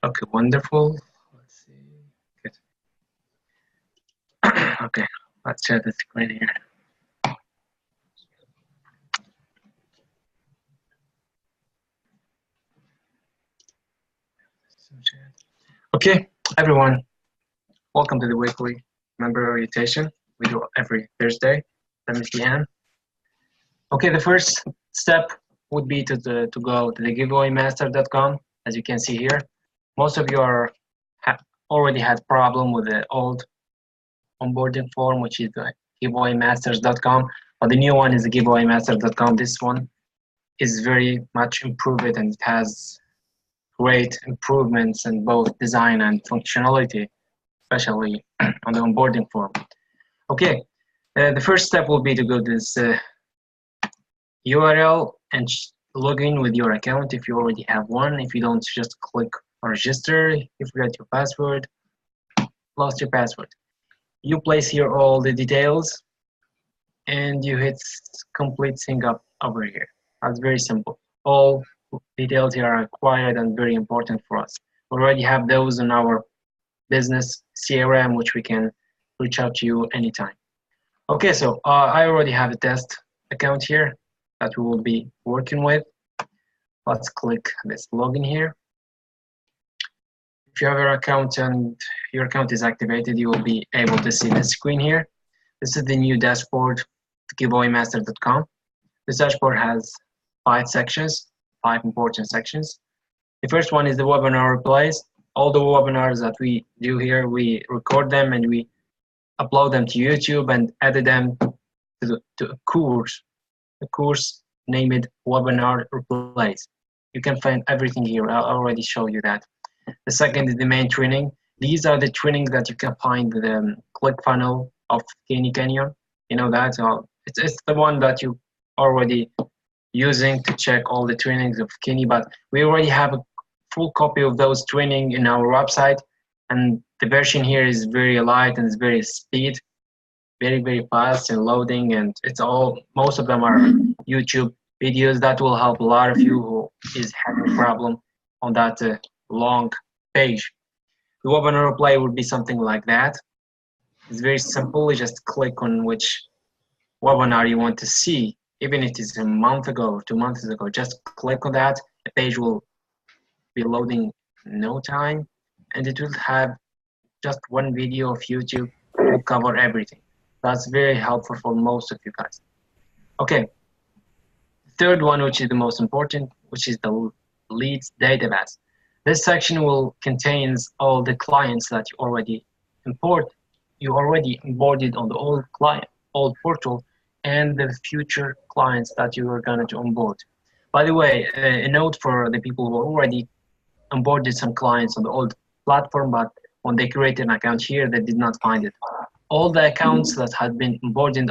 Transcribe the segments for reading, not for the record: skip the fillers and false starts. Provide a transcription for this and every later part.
Okay, wonderful. Let's see. Good. Okay, let's share the screen here. Okay, everyone, welcome to the weekly member orientation. We do every Thursday, 7 p.m. Okay, the first step would be to go to the giveawaymaster.com. As you can see here, most of you already had problem with the old onboarding form, which is the giveawaymasters.com, but the new one is the giveawaymasters.com. This one is very much improved and it has great improvements in both design and functionality, especially on the onboarding form. Okay, the first step will be to go to this URL and log in with your account if you already have one. If you don't, just click register. If you forgot your password, lost your password. You place here all the details and you hit complete sync up over here. That's very simple. All details here are required and very important for us. We already have those in our business CRM, which we can reach out to you anytime. Okay, so I already have a test account here that we will be working with. Let's click this login here. If you have your account and your account is activated, you will be able to see the screen here. This is the new dashboard, giveawaymaster.com. This dashboard has 5 sections, 5 important sections. The first one is the webinar replays. All the webinars that we do here, we record them and we upload them to YouTube and edit them to a course. The course named Webinar Replays. You can find everything here. I already showed you that. The second is the main training. These are the trainings that you can find in the ClickFunnels of Kenny Canyon. You know that? It's the one that you already using to check all the trainings of Kenny, but we already have a full copy of those training in our website, and the version here is very light and it's very speed, very fast and loading, and it's all, most of them are YouTube videos that will help a lot of you who is having a problem on that long page. The webinar replay would be something like that. It's very simple. You just click on which webinar you want to see, even if it's a month ago or 2 months ago. Just click on that. The page will be loading in no time, and it will have just one video of YouTube to cover everything. That's very helpful for most of you guys. Okay, third one, which is the most important, which is the leads database. This section will contains all the clients that you already onboarded on the old portal, and the future clients that you are going to onboard. By the way, a note for the people who already onboarded some clients on the old platform, but when they created an account here, they did not find it. All the accounts that had been onboarded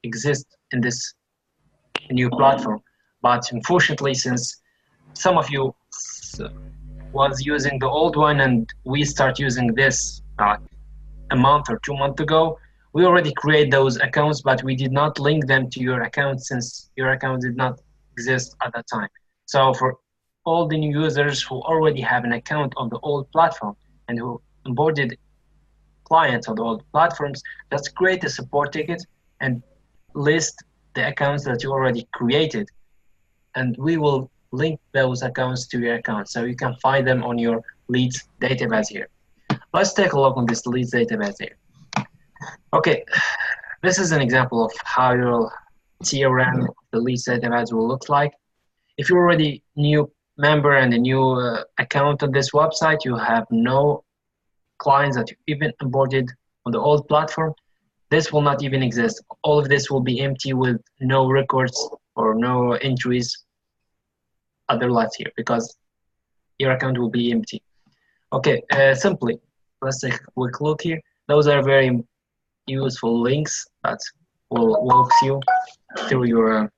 exist in this new platform, but unfortunately, since some of you was using the old one and we start using this a month or 2 months ago, we already create those accounts, but we did not link them to your account since your account did not exist at that time. So for all the new users who already have an account on the old platform and who onboarded clients on the old platforms, just create a support ticket and list the accounts that you already created, and we will link those accounts to your account so you can find them on your leads database here. Let's take a look on this leads database here. Okay, this is an example of how your CRM, the leads database, will look like. If you're already new member and a new account on this website, you have no clients that you even onboarded on the old platform, this will not even exist. All of this will be empty with no records or no entries other lots here because your account will be empty. Okay, simply, let's take a quick look here. Those are very useful links that will walk you through your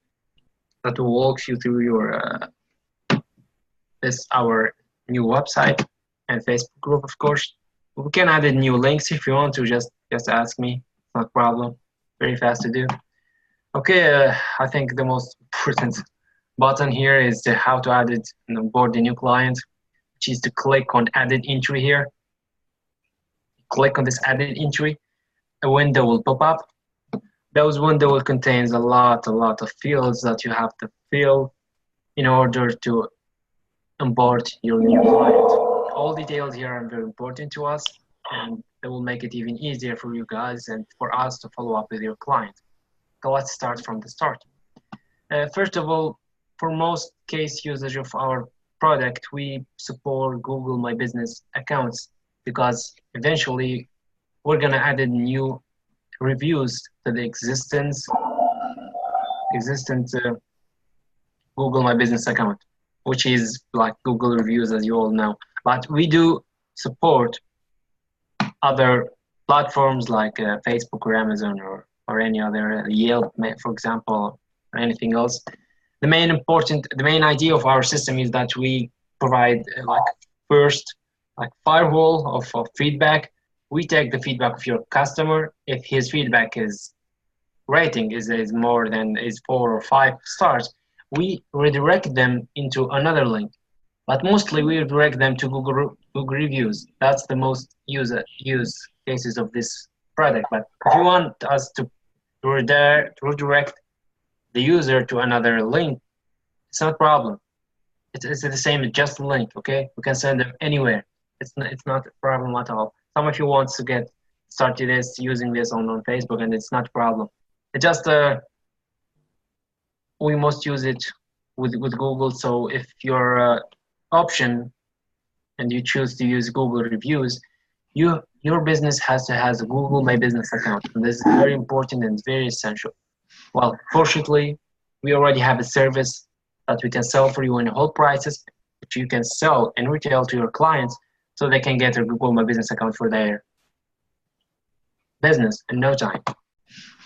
our new website and Facebook group, of course. We can add new links if you want to. Just ask me. Not a problem. Very fast to do. Okay, I think the most important button here is how to add it and onboard the new client. which is to click on added entry here. Click on this added entry, a window will pop up. Those window will contains a lot of fields that you have to fill in order to onboard your new client. All details here are very important to us, and it will make it even easier for you guys and for us to follow up with your client. So let's start from the start. First of all, for most case usage of our product, we support Google My Business accounts because eventually we're gonna add in new reviews to the existent Google My Business account, which is like Google reviews, as you all know. But we do support other platforms like Facebook or Amazon or any other Yelp, for example, or anything else. The main idea of our system is that we provide first firewall of feedback. We take the feedback of your customer. If his feedback rating is 4 or 5 stars, we redirect them into another link. But mostly we redirect them to Google reviews. That's the most use cases of this product. But if you want us to redirect the user to another link, it's not a problem. It's the same, it's just a link, okay? We can send them anywhere. It's not a problem at all. Some of you want to get started using this on Facebook, and it's not a problem. It just we must use it with Google. So if your option and you choose to use Google reviews, your business has to have a Google My Business account, and this is very important and very essential. Well, fortunately, we already have a service that we can sell for you in whole prices, which you can sell and retail to your clients so they can get a Google My Business account for their business in no time.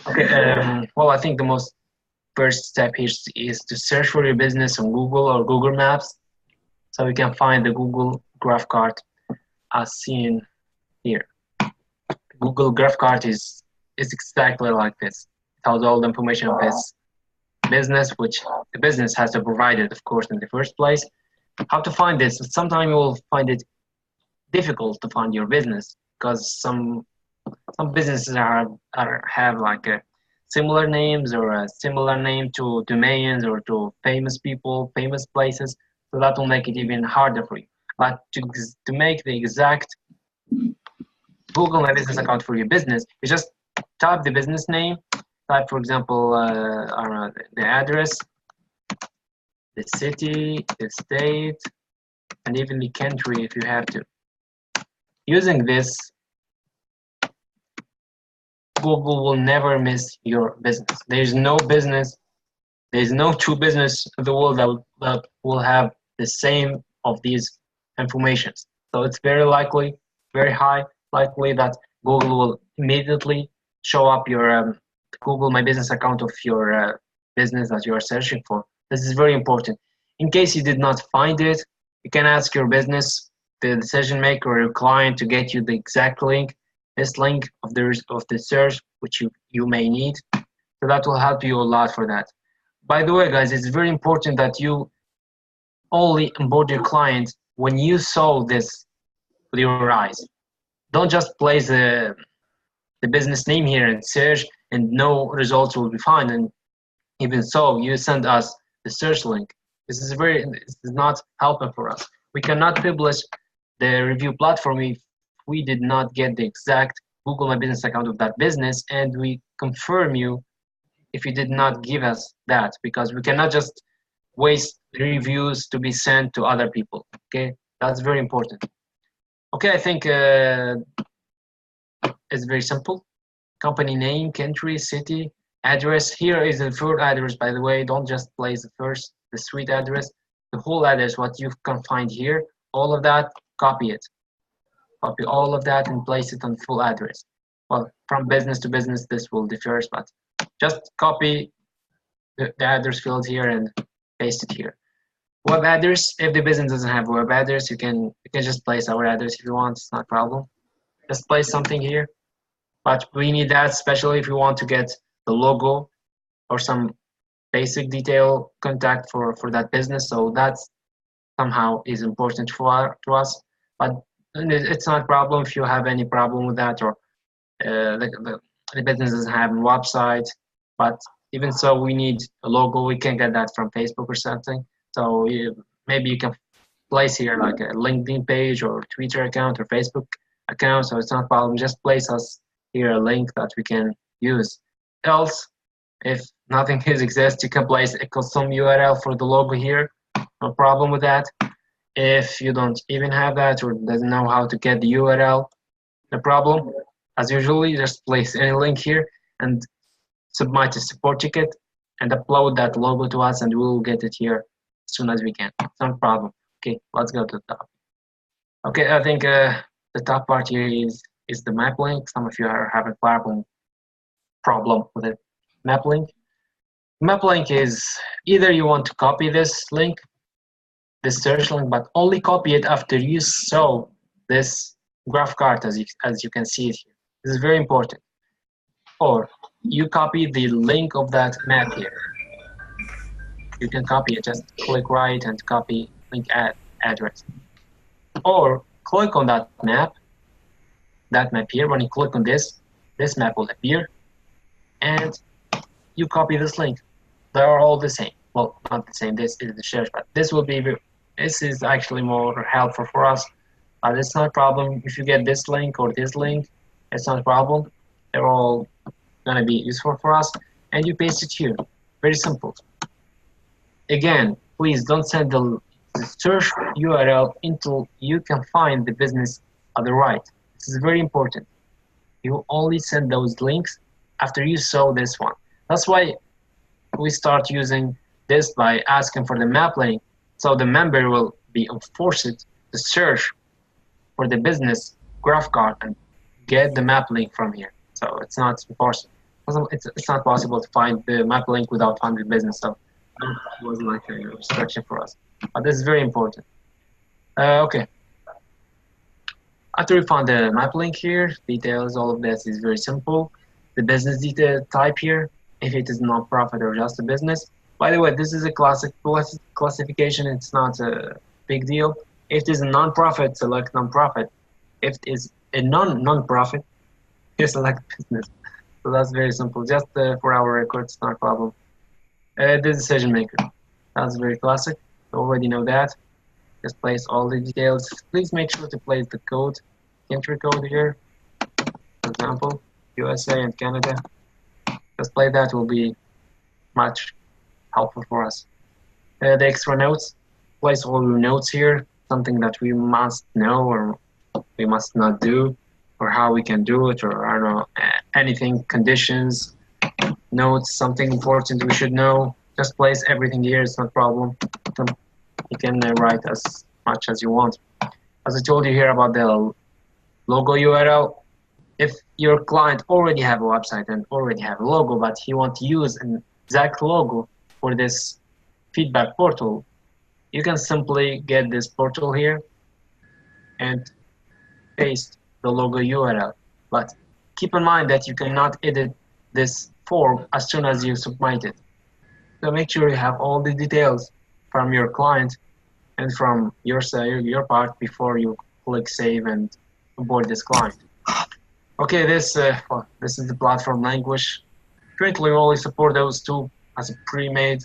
Okay, well, I think the most first step here is to search for your business on Google or Google Maps, so you can find the Google Graph Card as seen here. Google Graph Card is exactly like this. It has all the information of this business, which the business has to provide it, of course, in the first place. How to find this? Sometimes you will find it difficult to find your business because some businesses have like a similar names or a similar name to domains or to famous people, famous places. So that will make it even harder for you. But to make the exact Google My Business account for your business, you just type the business name, type, for example, the address, the city, the state, and even the country if you have to. Using this, Google will never miss your business. There's no two business in the world that will have the same of these informations. So it's very likely, very high likely that Google will immediately show up your Google My Business account of your business that you are searching for. This is very important. In case you did not find it, you can ask your business, the decision maker or your client to get you the exact link, this link of the search which you may need. So that will help you a lot for that. By the way, guys, it's very important that you only onboard your client when you saw this with your eyes. Don't just place the business name here and search and no results will be found. And even so, you send us the search link. This is not helpful for us. We cannot publish the review platform if we did not get the exact Google My Business account of that business, and we confirm you if you did not give us that, because we cannot just waste reviews to be sent to other people. Okay, that's very important. Okay, I think it's very simple. Company name, country, city, address. Here is the full address, by the way. Don't just place the street address. The whole address, what you can find here, all of that, copy it. Copy all of that and place it on full address. Well, from business to business, this will differ, but just copy the address field here and paste it here. Web address, if the business doesn't have web address, you can just place our address if you want, it's not a problem. Just place something here, but we need that especially if you want to get the logo or some basic detail contact for that business. So that's somehow is important to us, but it's not a problem if you have any problem with that, or the business doesn't have a website. But even so, we need a logo. We can get that from Facebook or something. So maybe you can place here like a LinkedIn page or Twitter account or Facebook account. So it's not a problem. Just place us here a link that we can use. Else, if nothing exists, you can place a custom URL for the logo here. No problem with that. If you don't even have that or doesn't know how to get the URL, no problem. As usually, just place any link here and submit a support ticket and upload that logo to us, and we'll get it here as soon as we can. No problem. Okay, let's go to the top. Okay, I think the top part here is the map link. Some of you are having problem with the map link. Map link is either you want to copy this link, this search link, but only copy it after you saw this graph card as you can see it here. This is very important. Or you copy the link of that map here. You can copy it, just click right and copy link address. Or click on that map here. When you click on this map will appear, and you copy this link. They are all the same. Well, not the same. This is the search, but this is actually more helpful for us. But it's not a problem if you get this link or this link. It's not a problem. They're all gonna be useful for us, and you paste it here. Very simple. Again, please don't send the search URL until you can find the business on the right. This is very important. You only send those links after you saw this one. That's why we start using this by asking for the map link, so the member will be forced to search for the business graph card and get the map link from here. So it's not possible. It's not possible to find the map link without finding the business. So that was like a restriction for us. But this is very important. Okay. After we found the map link here, details, all of this is very simple. The business detail type here, if it is non-profit or just a business. By the way, this is a classic classification. It's not a big deal. If it is a non-profit, select non-profit. If it is a non-profit, you select business. So that's very simple. Just for our records, not a problem. The decision maker. That's very classic. You already know that. Just place all the details. Please make sure to place the code, country code here. For example, USA and Canada. Just play that, will be much helpful for us. The extra notes. Place all your notes here. Something that we must know or we must not do, or how we can do it, or I don't know, anything, conditions, notes, something important we should know. Just place everything here, it's not a problem. You can write as much as you want. As I told you here about the logo URL, if your client already have a website and already have a logo, but he wants to use an exact logo for this feedback portal, you can simply get this portal here and paste the logo URL. But keep in mind that you cannot edit this form as soon as you submit it. So make sure you have all the details from your client and from your part before you click save and onboard this client. Okay, this is the platform language. Currently, we only support those two as a pre-made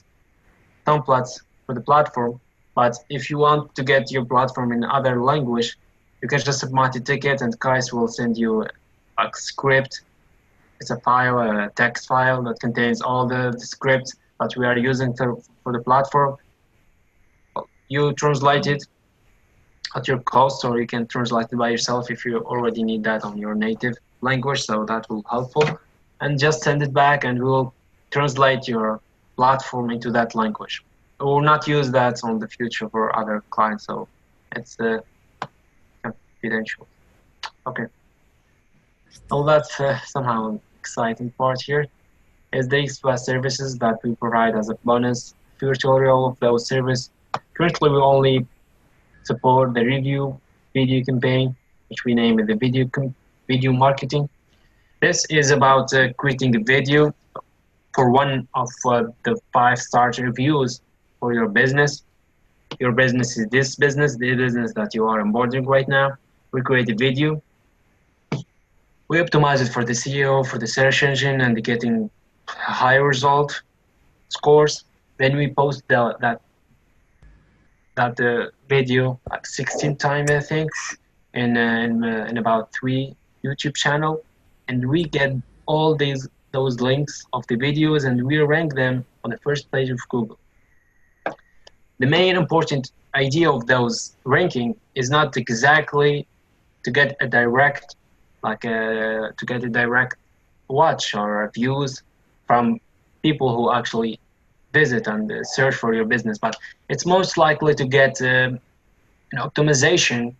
templates for the platform. But if you want to get your platform in other language, you can just submit a ticket and Kais will send you a script. It's a file, a text file that contains all the scripts that we are using for the platform. You translate it at your cost, or you can translate it by yourself if you already need that on your native language, so that will be helpful. And just send it back and we'll translate your platform into that language. We will not use that on the future for other clients, so it's confidential. Okay. All that somehow exciting part here is the express services that we provide as a bonus tutorial of those services. Currently, we only support the review video campaign, which we name it the video marketing. This is about creating a video for one of the 5-star reviews for your business. your business is this business, the business that you are onboarding right now. We create a video. We optimize it for the SEO, for the search engine, and getting high result scores. Then we post that video like 16 times, I think, in about 3 YouTube channel, and we get all those links of the videos, and we rank them on the first page of Google. The main important idea of those ranking is not exactly to get a direct watch or views from people who actually visit and search for your business, but it's most likely to get an optimization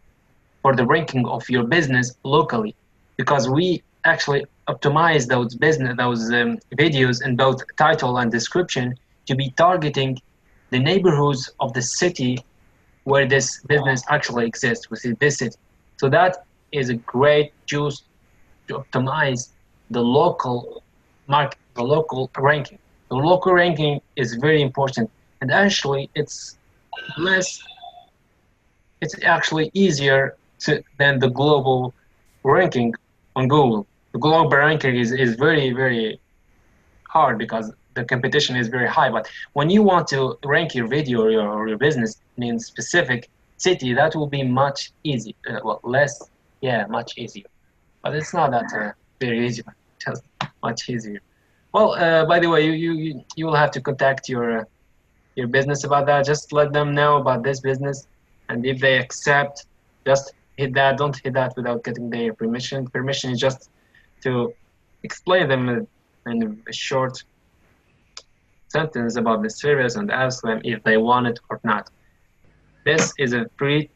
for the ranking of your business locally, because we actually optimize those videos in both title and description to be targeting the neighborhoods of the city where this business actually exists within this city. So that is a great juice to optimize the local market, the local ranking. The local ranking is very important, and actually it's actually easier than the global ranking on Google. The global ranking is very, very hard because the competition is very high. But when you want to rank your video or your business in a specific city, that will be much easier. Much easier. But it's not that very easy, just much easier. Well, by the way, you will have to contact your business about that. Just let them know about this business, and if they accept, just hit that. Don't hit that without getting their permission. Permission is just to explain them in a short sentence about the service and ask them if they want it or not. This is a free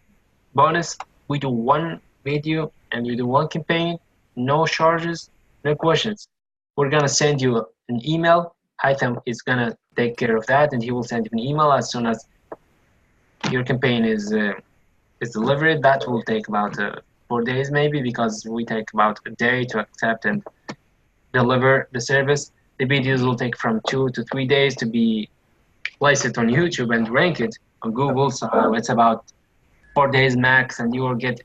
bonus. We do one video and we do one campaign, no charges, no questions. We're gonna send you an email. Haitham is gonna take care of that, and he will send you an email as soon as your campaign is delivered. That will take about 4 days maybe, because we take about a day to accept and deliver the service. The videos will take from 2 to 3 days to be placed on YouTube and rank it on Google. So it's about 4 days max, and you will get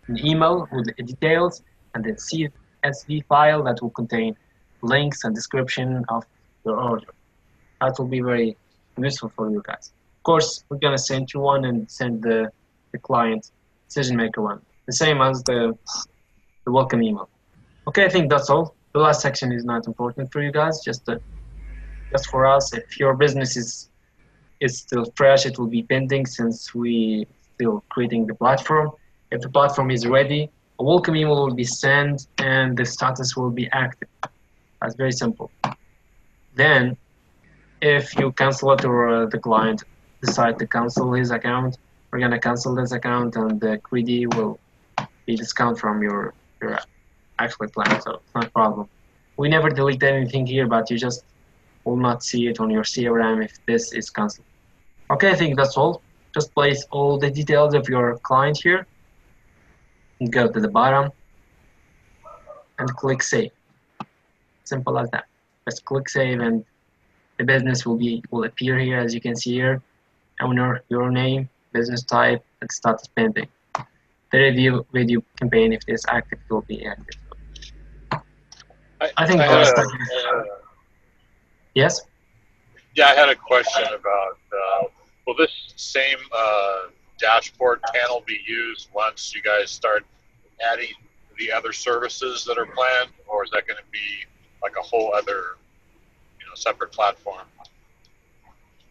an email with the details and the CSV file that will contain links and description of your order. That will be very useful for you guys. Of course, we're gonna send you one and send the client decision maker one, the same as the welcome email. Okay, I think that's all. The last section is not important for you guys, just for us. If your business is still fresh, it will be pending since we still creating the platform. If the platform is ready, a welcome email will be sent and the status will be active. That's very simple. Then, if you cancel it or the client decide to cancel his account, we're gonna cancel this account and the credit will be discounted from your actual plan, so it's not a problem. We never delete anything here, but you just will not see it on your CRM if this is cancelled. Okay, I think that's all. Just place all the details of your client here and go to the bottom and click save. Simple as that. Just click save and the business will appear here, as you can see here. Owner, your name, business type, and status pending. The review video campaign, if it is active, will be active. I think yes? Yeah, I had a question about, will this same dashboard panel be used once you guys start adding the other services that are planned, or is that going to be like a whole other, separate platform?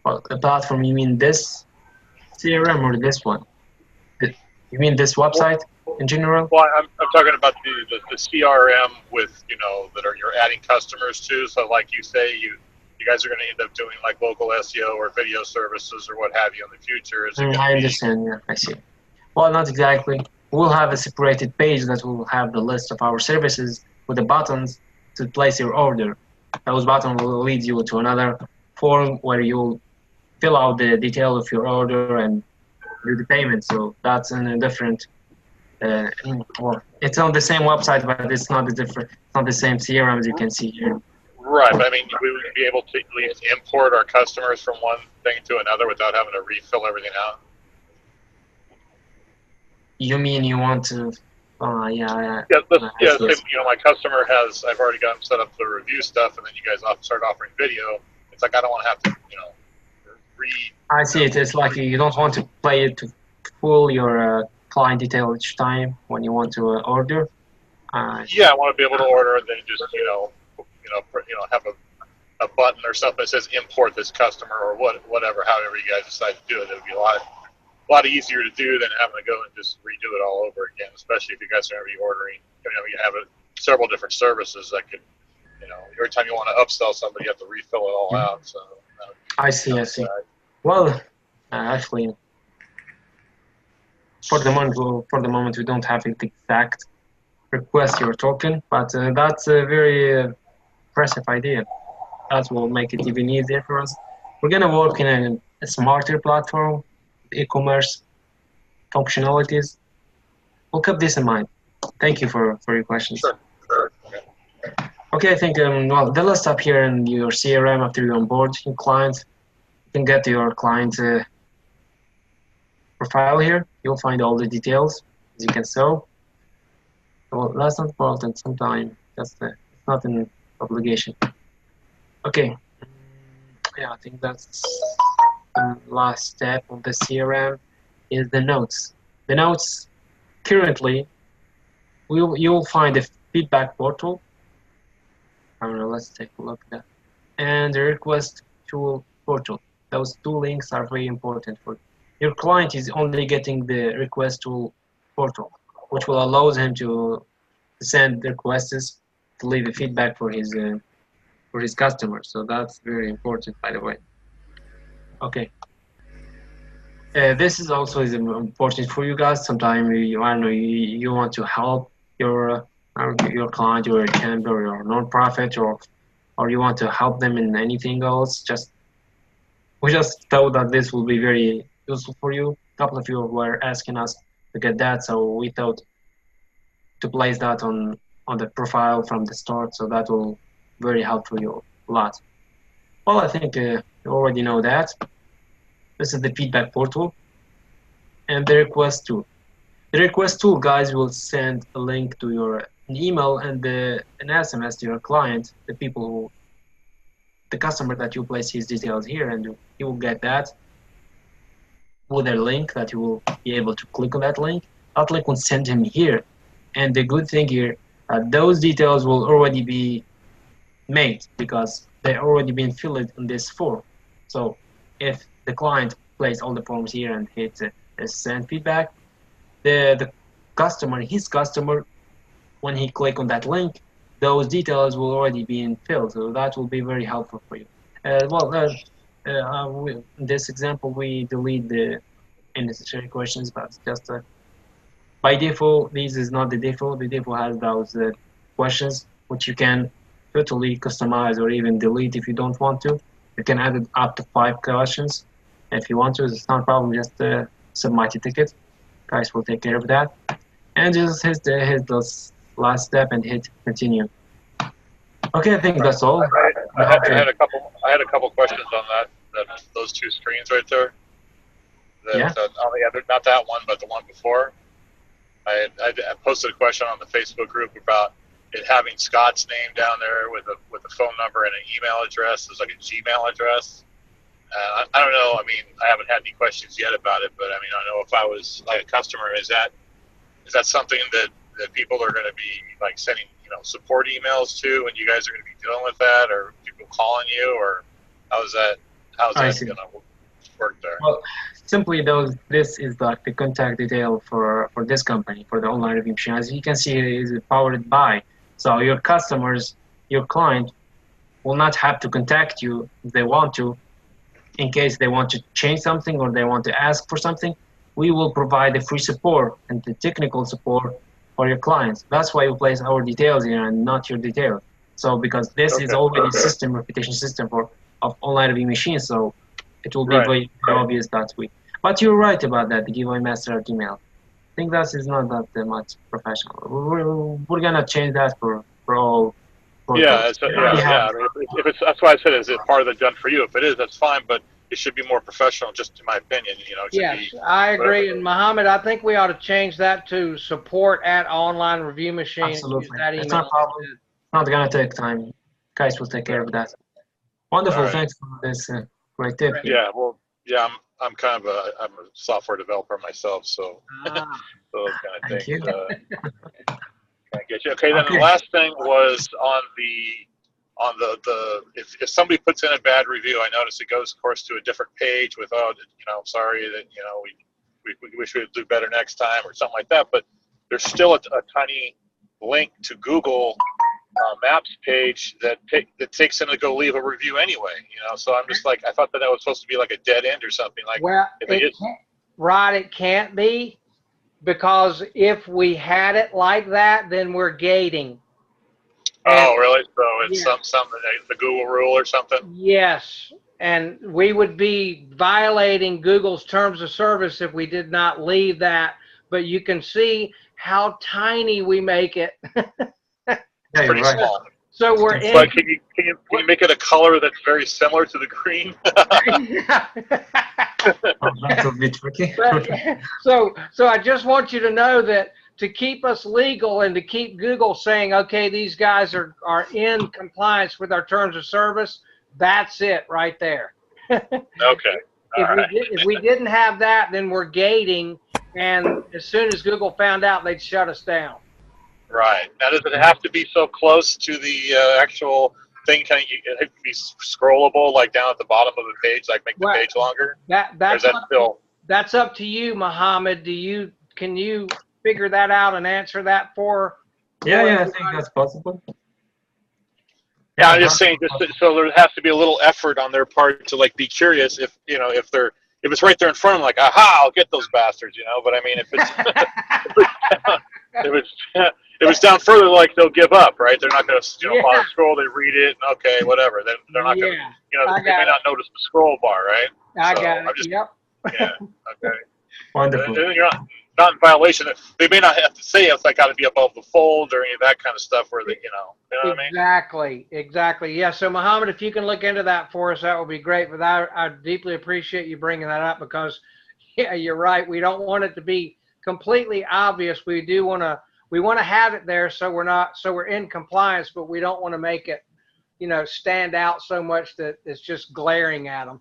Well, the platform, you mean this CRM or this one? You mean this website in general? Well, I'm talking about the CRM with, you're adding customers to. So like you say, you guys are going to end up doing like local SEO or video services or what have you in the future. I understand, yeah, I see. Well, not exactly. We'll have a separated page that will have the list of our services with the buttons to place your order. Those buttons will lead you to another form where you'll fill out the detail of your order and do the payment. So that's in a different, well, it's on the same website, but it's not the same CRM as you can see here. Right, but I mean, we would be able to at least import our customers from one thing to another without having to refill everything out. You mean you want to? Yeah. Yeah, Yes, say, yes. my customer has, I've already got them set up to review stuff, and then you guys start offering video. It's like I don't want to have to, I see it. It's like you don't want to play it to full your client detail each time when you want to order. Yeah, I want to be able to order and then just, have a button or something that says import this customer or whatever, however you guys decide to do it. It would be a lot easier to do than having to go and just redo it all over again, especially if you guys are going to be ordering. You have several different services that could, every time you want to upsell somebody, you have to refill it all out. So I see. Well, actually, for the moment, we don't have the exact request your token, but that's a very impressive idea. That will make it even easier for us. We're gonna work in a smarter platform, e-commerce functionalities. We'll keep this in mind. Thank you for your questions. Sure. Okay, I think well, the last step here in your CRM after you onboard your client, you can get to your client profile here. You'll find all the details as you can see. Well, that's not important. Sometimes it's not an obligation. Okay. Yeah, I think that's the last step of the CRM is the notes. The notes currently, you'll find a feedback portal. I don't know, let's take a look at that. And the request tool portal. Those two links are very important for your client is only getting the request tool portal, which will allow him to send requests to leave a feedback for his customers. So that's very important, by the way. Okay. This is also important for you guys. Sometimes you want to help your client, your chamber, or your non-profit, or you want to help them in anything else. We just thought that this will be very useful for you. A couple of you were asking us to get that, so we thought to place that on the profile from the start, so that will very helpful you a lot. Well, I think you already know that. This is the feedback portal and the request tool. The request tool, guys, will send a link to your email and an SMS to your client, the customer that you place his details here, and he will get that with a link that you will be able to click on that link. That link will send him here. And the good thing here, those details will already be made because they're already been filled in this form. So if the client plays all the forms here and hits send feedback, the customer, his customer, when he click on that link, those details will already be filled. So that will be very helpful for you. In this example, we delete the unnecessary questions, but just by default, this is not the default. The default has those questions, which you can totally customize or even delete if you don't want to. You can add it up to 5 questions if you want to. It's not a problem. Just submit a ticket. Guys will take care of that. And just hit the last step and hit continue. Okay, I think that's all. I had a couple questions on those two screens right there. On the other, not that one, but the one before. I posted a question on the Facebook group about it having Scott's name down there with a phone number and an email address. It's like a Gmail address. I don't know. I mean, I haven't had any questions yet about it, but I mean, I don't know if I was like a customer, is that something that people are going to be like sending, support emails to, and you guys are going to be dealing with that, or people calling you, or how's that going to work there? Well, simply this is like the contact detail for this company, for the online review machine. As you can see, it is powered by. So your customers, your client, will not have to contact you if they want to, in case they want to change something or they want to ask for something. We will provide the free support and the technical support for your clients. That's why we place our details here and not your details. So because this is already a reputation system of online review machines, so it will be very obvious that way. But you're right about that, the giveaway master at email. I think that is not that much professional. We're gonna change that for all Yeah, We already have. yeah. I mean, if it's that's why I said, is it part of the done for you? If it is, that's fine, but it should be more professional, just in my opinion. You know, it should Yes, be. I Whatever. agree. And Mohammed, I think we ought to change that to support at online review machine. Use Absolutely. that It's email. not a problem. It's not gonna take time. Guys will take care of that. Wonderful. All right. Thanks for this great tip here. Yeah, well, yeah, I'm kind of I'm a software developer myself, so Ah, those kind of Thank things. you. I get you. Okay, then Okay. the last thing was on the if somebody puts in a bad review, I notice it goes, of course, to a different page with, oh, you know, sorry that, you know, we wish we would do better next time or something like that. But there's still a tiny link to Google Maps page that takes them to go leave a review anyway. You know, so I'm just like, I thought that was supposed to be like a dead end or something. Like, well, if it is, it can't be, because if we had it like that, then we're gating. oh, really? So it's Yeah. something the Google rule or something. Yes, and we would be violating Google's terms of service if we did not leave that. But you can see how tiny we make it. Yeah, you're Pretty right. small. So we're in. But can you make it a color that's very similar to the green? Oh, that will be tricky. But, so I just want you to know that to keep us legal and to keep Google saying, okay, these guys are in compliance with our terms of service, that's it right there. Okay. If we didn't have that, then we're gating, and as soon as Google found out, they'd shut us down. Right. Now, does it have to be so close to the actual thing? Can it have to be scrollable, like down at the bottom of the page, like make the Well, page longer? Or is That's that still? that's up to you, Mohammed. Can you figure that out and answer that for? Yeah, I everybody? think that's possible. Yeah, I'm just saying, so there has to be a little effort on their part to like be curious if, you know, if it's right there in front of them, like, aha, I'll get those bastards, you know. But I mean, if it's down further, like, they'll give up, right? They're not going to, you know, bother scroll. They read it, and okay, whatever. Then they're not going to, you know, they may not notice the scroll bar, right? I So got I'm it. just- Yep. Yeah. Okay. Wonderful. And you're not in violation. They may not have to say it's like got to be above the fold or any of that kind of stuff where they, you know what I mean? Exactly. Yeah. So Mohammed, if you can look into that for us, that would be great. But I deeply appreciate you bringing that up, because, yeah, you're right. We don't want it to be completely obvious. We want to have it there so we're in compliance, but we don't want to make it, you know, stand out so much that it's just glaring at them.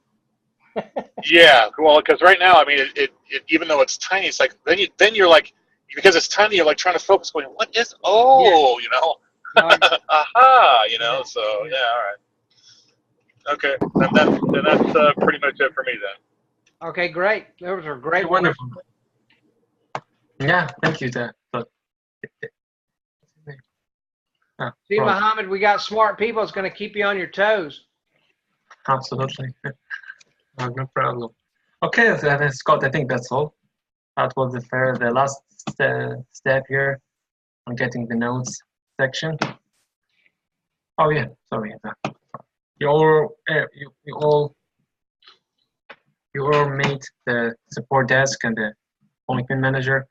Yeah, well, because right now, I mean, it even though it's tiny, it's like then you're like, because it's tiny, you're like trying to focus, going, what is? Oh, you know, aha, you know. So yeah, all right, okay, then that's pretty much it for me then. Okay, great. Those are great. Wonderful. Yeah, thank you, Dan. See, Mohammed, we got smart people. It's going to keep you on your toes. Absolutely. No problem. Okay, so Scott, I think that's all. That was the last step here on getting the notes section. Oh yeah, sorry. You all made the support desk and the appointment manager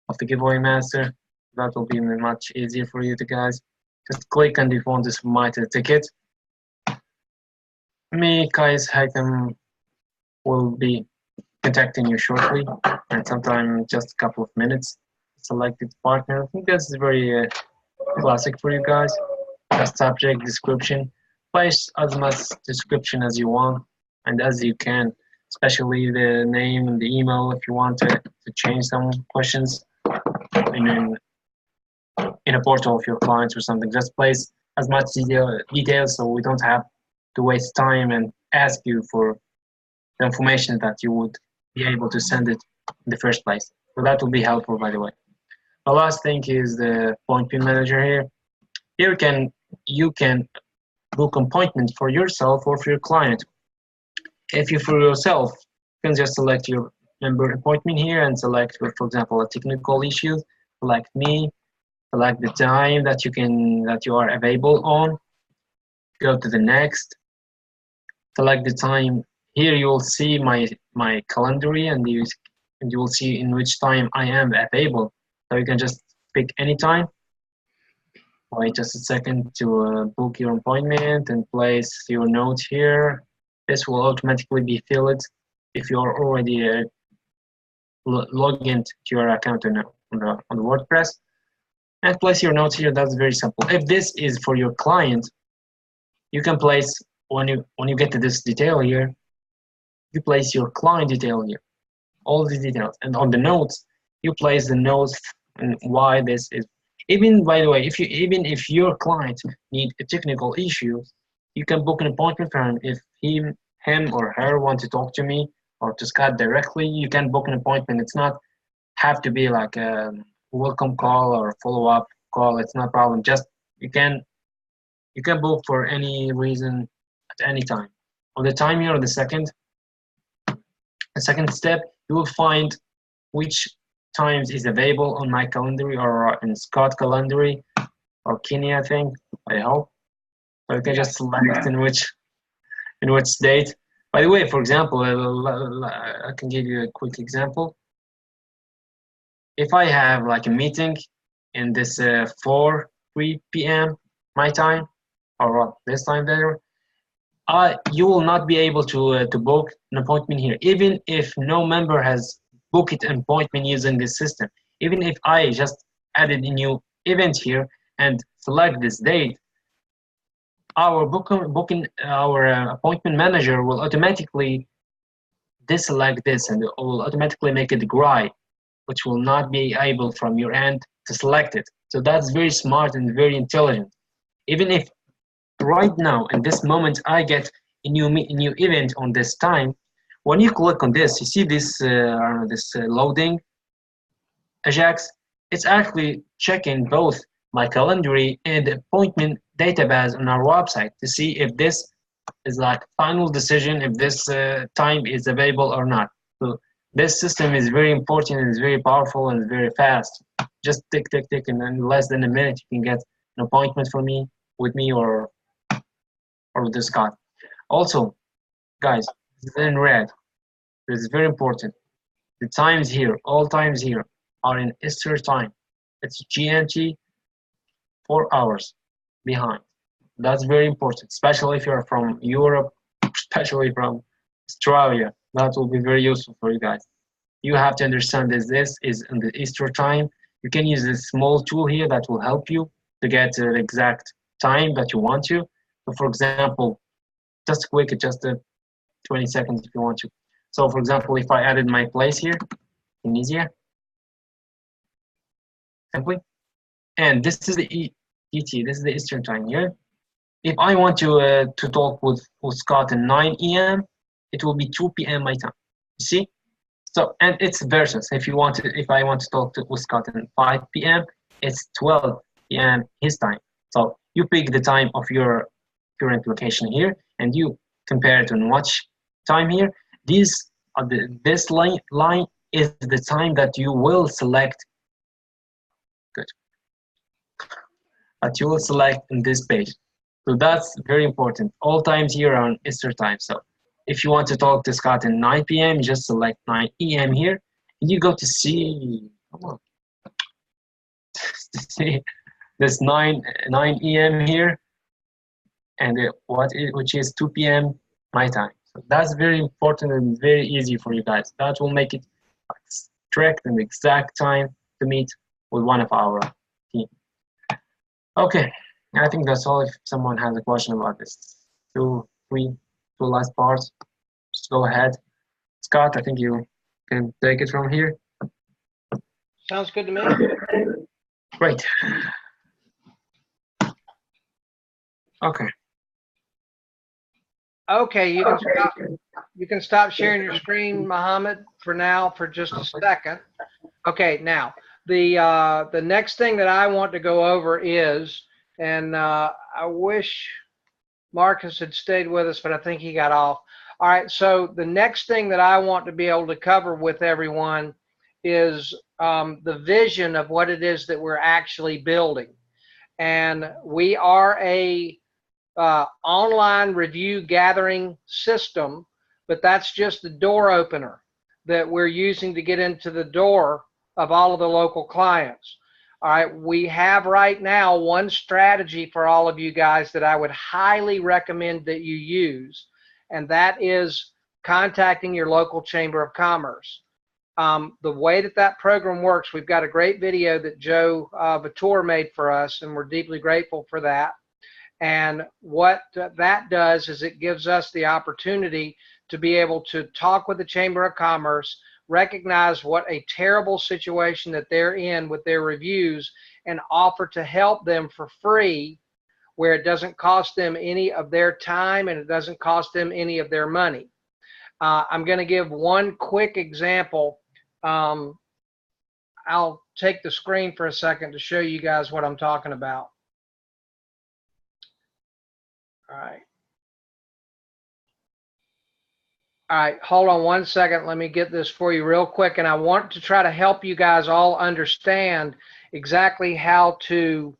of the giveaway master. That will be much easier for you guys. Just click, and if you want to submit a ticket, me, Kais Haitham, will be contacting you shortly, and sometime just a couple of minutes. Selected partner. I think that's very classic for you guys. Just subject, description. Place as much description as you want and as you can, especially the name and the email if you want to change some questions in a portal of your clients or something. Just place as much details so we don't have to waste time and ask you for the information that you would be able to send it in the first place. So that will be helpful, by the way. The last thing is the appointment manager here. Here you can book appointment for yourself or for your client. If you for yourself, you can just select your member appointment here and select, for example, a technical issue. Select me. Select the time that you are available on. Go to the next. Select the time. Here you will see my calendar, and you will see in which time I am available. So you can just pick any time. Wait just a second to book your appointment and place your notes here. This will automatically be filled if you are already logged into your account on the WordPress. And place your notes here. That's very simple. If this is for your client, you can place when you get to this detail here, you place your client detail here, all the details, and on the notes you place the notes and why this is. Even by the way, even if your client need a technical issue, you can book an appointment for him. If him or her want to talk to me or to Scott directly, you can book an appointment. It's not have to be like a welcome call or follow-up call. It's not a problem. Just you can book for any reason at any time. On the time here, on the second step, you will find which times is available on my calendar or in Scott calendar or Kenya, I think. I hope. So you can just select in which date. By the way, for example, I can give you a quick example. If I have like a meeting in this 3 p.m. my time, or this time there, you will not be able to book an appointment here, even if no member has booked an appointment using this system. Even if I just added a new event here and select this date, our appointment manager will automatically deselect this and will automatically make it gray, which will not be able from your end to select it. So that's very smart and very intelligent. Even if right now in this moment I get a new event on this time, when you click on this, you see this loading Ajax. It's actually checking both my calendar and the appointment database on our website to see if this is like final decision, if this time is available or not. So this system is very important and is very powerful and very fast. Just tick, tick, tick, and in less than a minute you can get an appointment with me or with the Scott. Also, guys, this is in red. This is very important. The times here, all times here, are in Eastern time. It's GMT 4 hours behind. That's very important, especially if you're from Europe, especially from Australia. That will be very useful for you guys. You have to understand this is in the Eastern time. You can use this small tool here that will help you to get the exact time that you want to. So for example, just quick, just 20 seconds if you want to. So for example, if I added my place here, Tunisia, simply, and this is the ET, this is the Eastern time here. If I want to talk with Scott at 9 a.m., it will be 2 p.m. my time. You see? So, and it's versus. If I want to talk with Scott at 5 p.m., it's 12 p.m. his time. So you pick the time of your current location here, and you compare it and watch time here. This line is the time that you will select. Good. That you will select in this page. So that's very important. All times here are on Eastern time. So if you want to talk to Scott at 9 p.m., just select 9 a.m. here, and you go to see. Come on. See this 9 a.m. here, and which is 2 p.m. my time. So that's very important and very easy for you guys. That will make it strict and exact time to meet with one of our team. Okay, I think that's all. If someone has a question about this, two last parts, just go ahead. Scott, I think you can take it from here. Sounds good to me. Great. Okay. Okay, you can stop sharing your screen, Mohammed, for now, for just a second. Okay, now the next thing that I want to go over is, and I wish Marcus had stayed with us, but I think he got off. All right, so the next thing that I want to be able to cover with everyone is the vision of what it is that we're actually building. And we are a online review gathering system, but that's just the door opener that we're using to get into the door of all of the local clients. All right, we have right now one strategy for all of you guys that I would highly recommend that you use, and that is contacting your local Chamber of Commerce. The way that program works, we've got a great video that Joe Vautour made for us, and we're deeply grateful for that. And what that does is it gives us the opportunity to be able to talk with the Chamber of Commerce, recognize what a terrible situation that they're in with their reviews, and offer to help them for free, where it doesn't cost them any of their time and it doesn't cost them any of their money. I'm going to give one quick example. I'll take the screen for a second to show you guys what I'm talking about. All right. All right, hold on one second. Let me get this for you real quick. And I want to try to help you guys all understand exactly how to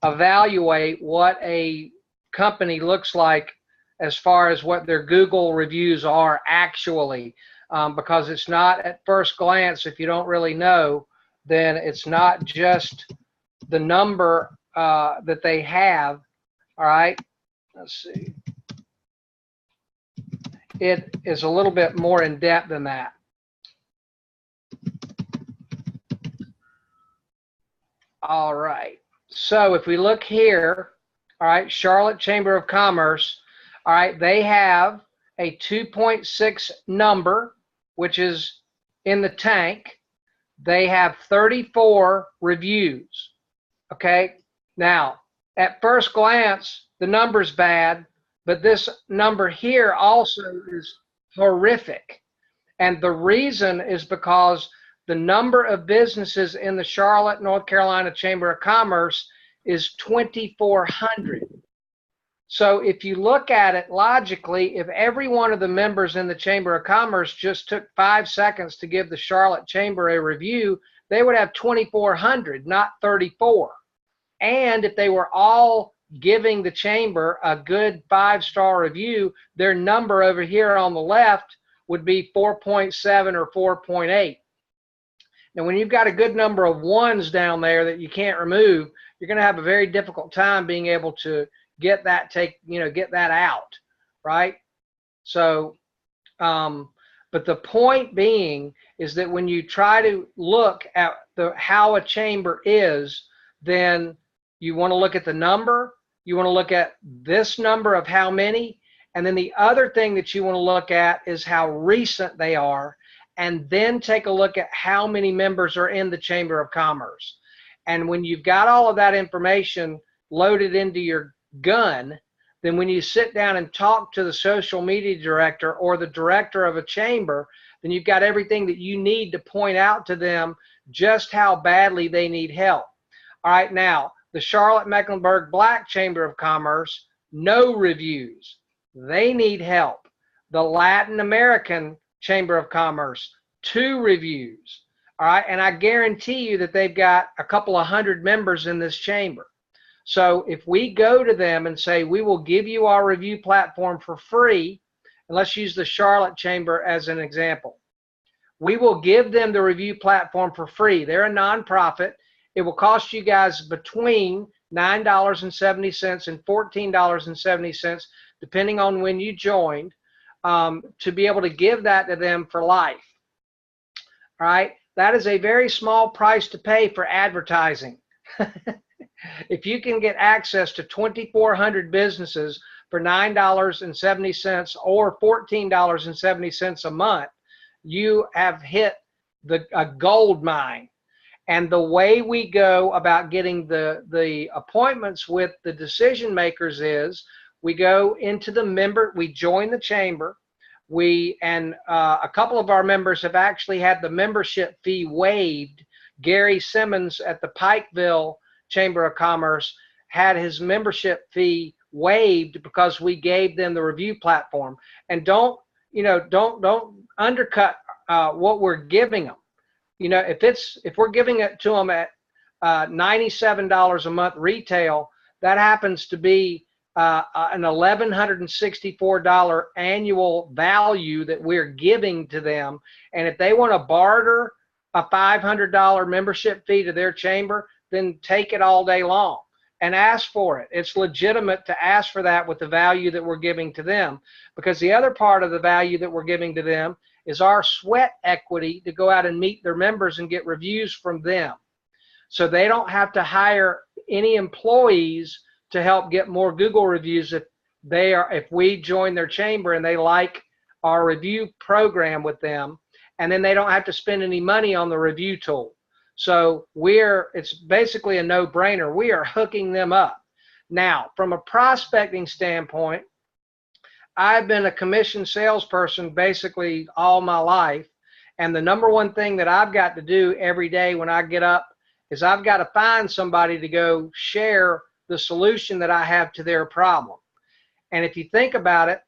evaluate what a company looks like as far as what their Google reviews are actually. Because it's not at first glance, if you don't really know, then it's not just the number that they have. All right, let's see. It is a little bit more in depth than that. All right, so if we look here, all right, Charlotte Chamber of Commerce, all right, they have a 2.6 number, which is in the tank. They have 34 reviews. Okay, now at first glance, the number's bad, but this number here also is horrific. And the reason is because the number of businesses in the Charlotte, North Carolina Chamber of Commerce is 2,400. So if you look at it logically, if every one of the members in the Chamber of Commerce just took 5 seconds to give the Charlotte Chamber a review, they would have 2,400, not 34. And if they were all giving the Chamber a good 5-star review, their number over here on the left would be 4.7 or 4.8. Now, when you've got a good number of ones down there that you can't remove, you're going to have a very difficult time being able to get that get that out, right? So, but the point being is that when you try to look at how a chamber is, then you want to look at the number, you want to look at this number of how many, and then the other thing that you want to look at is how recent they are, and then take a look at how many members are in the Chamber of Commerce. And when you've got all of that information loaded into your gun, then when you sit down and talk to the social media director or the director of a chamber, then you've got everything that you need to point out to them just how badly they need help. All right, now, the Charlotte-Mecklenburg Black Chamber of Commerce, no reviews. They need help. The Latin American Chamber of Commerce, 2 reviews. All right, and I guarantee you that they've got a couple of hundred members in this chamber. So if we go to them and say, we will give you our review platform for free, and let's use the Charlotte Chamber as an example. We will give them the review platform for free. They're a nonprofit. It will cost you guys between $9.70 and $14.70, depending on when you joined, to be able to give that to them for life. All right, that is a very small price to pay for advertising. If you can get access to 2,400 businesses for $9.70 or $14.70 a month, you have hit a gold mine. And the way we go about getting the appointments with the decision makers is we go into the member, we join the chamber, and a couple of our members have actually had the membership fee waived. Gary Simmons at the Pikeville Chamber of Commerce had his membership fee waived because we gave them the review platform. And don't undercut what we're giving them. You know, if we're giving it to them at $97 a month retail, that happens to be an $1,164 annual value that we're giving to them. And if they want to barter a $500 membership fee to their chamber, then take it all day long and ask for it. It's legitimate to ask for that with the value that we're giving to them, because the other part of the value that we're giving to them is our sweat equity to go out and meet their members and get reviews from them. So they don't have to hire any employees to help get more Google reviews if we join their chamber and they like our review program with them, and then they don't have to spend any money on the review tool. So it's basically a no-brainer. We are hooking them up. Now, from a prospecting standpoint, I've been a commission salesperson basically all my life, and the number one thing that I've got to do every day when I get up is I've got to find somebody to go share the solution that I have to their problem. And if you think about it,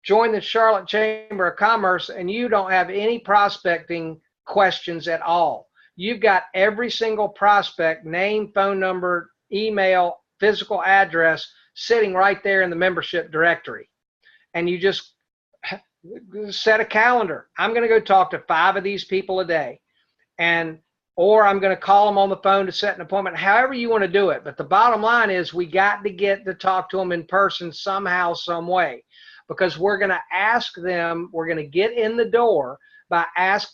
join the Charlotte Chamber of Commerce and you don't have any prospecting questions at all. You've got every single prospect, name, phone number, email, physical address sitting right there in the membership directory. And you just set a calendar. I'm going to go talk to 5 of these people a day, or I'm going to call them on the phone to set an appointment, however you want to do it. But the bottom line is we got to get to talk to them in person somehow, some way, because we're going to ask them, we're going to get in the door by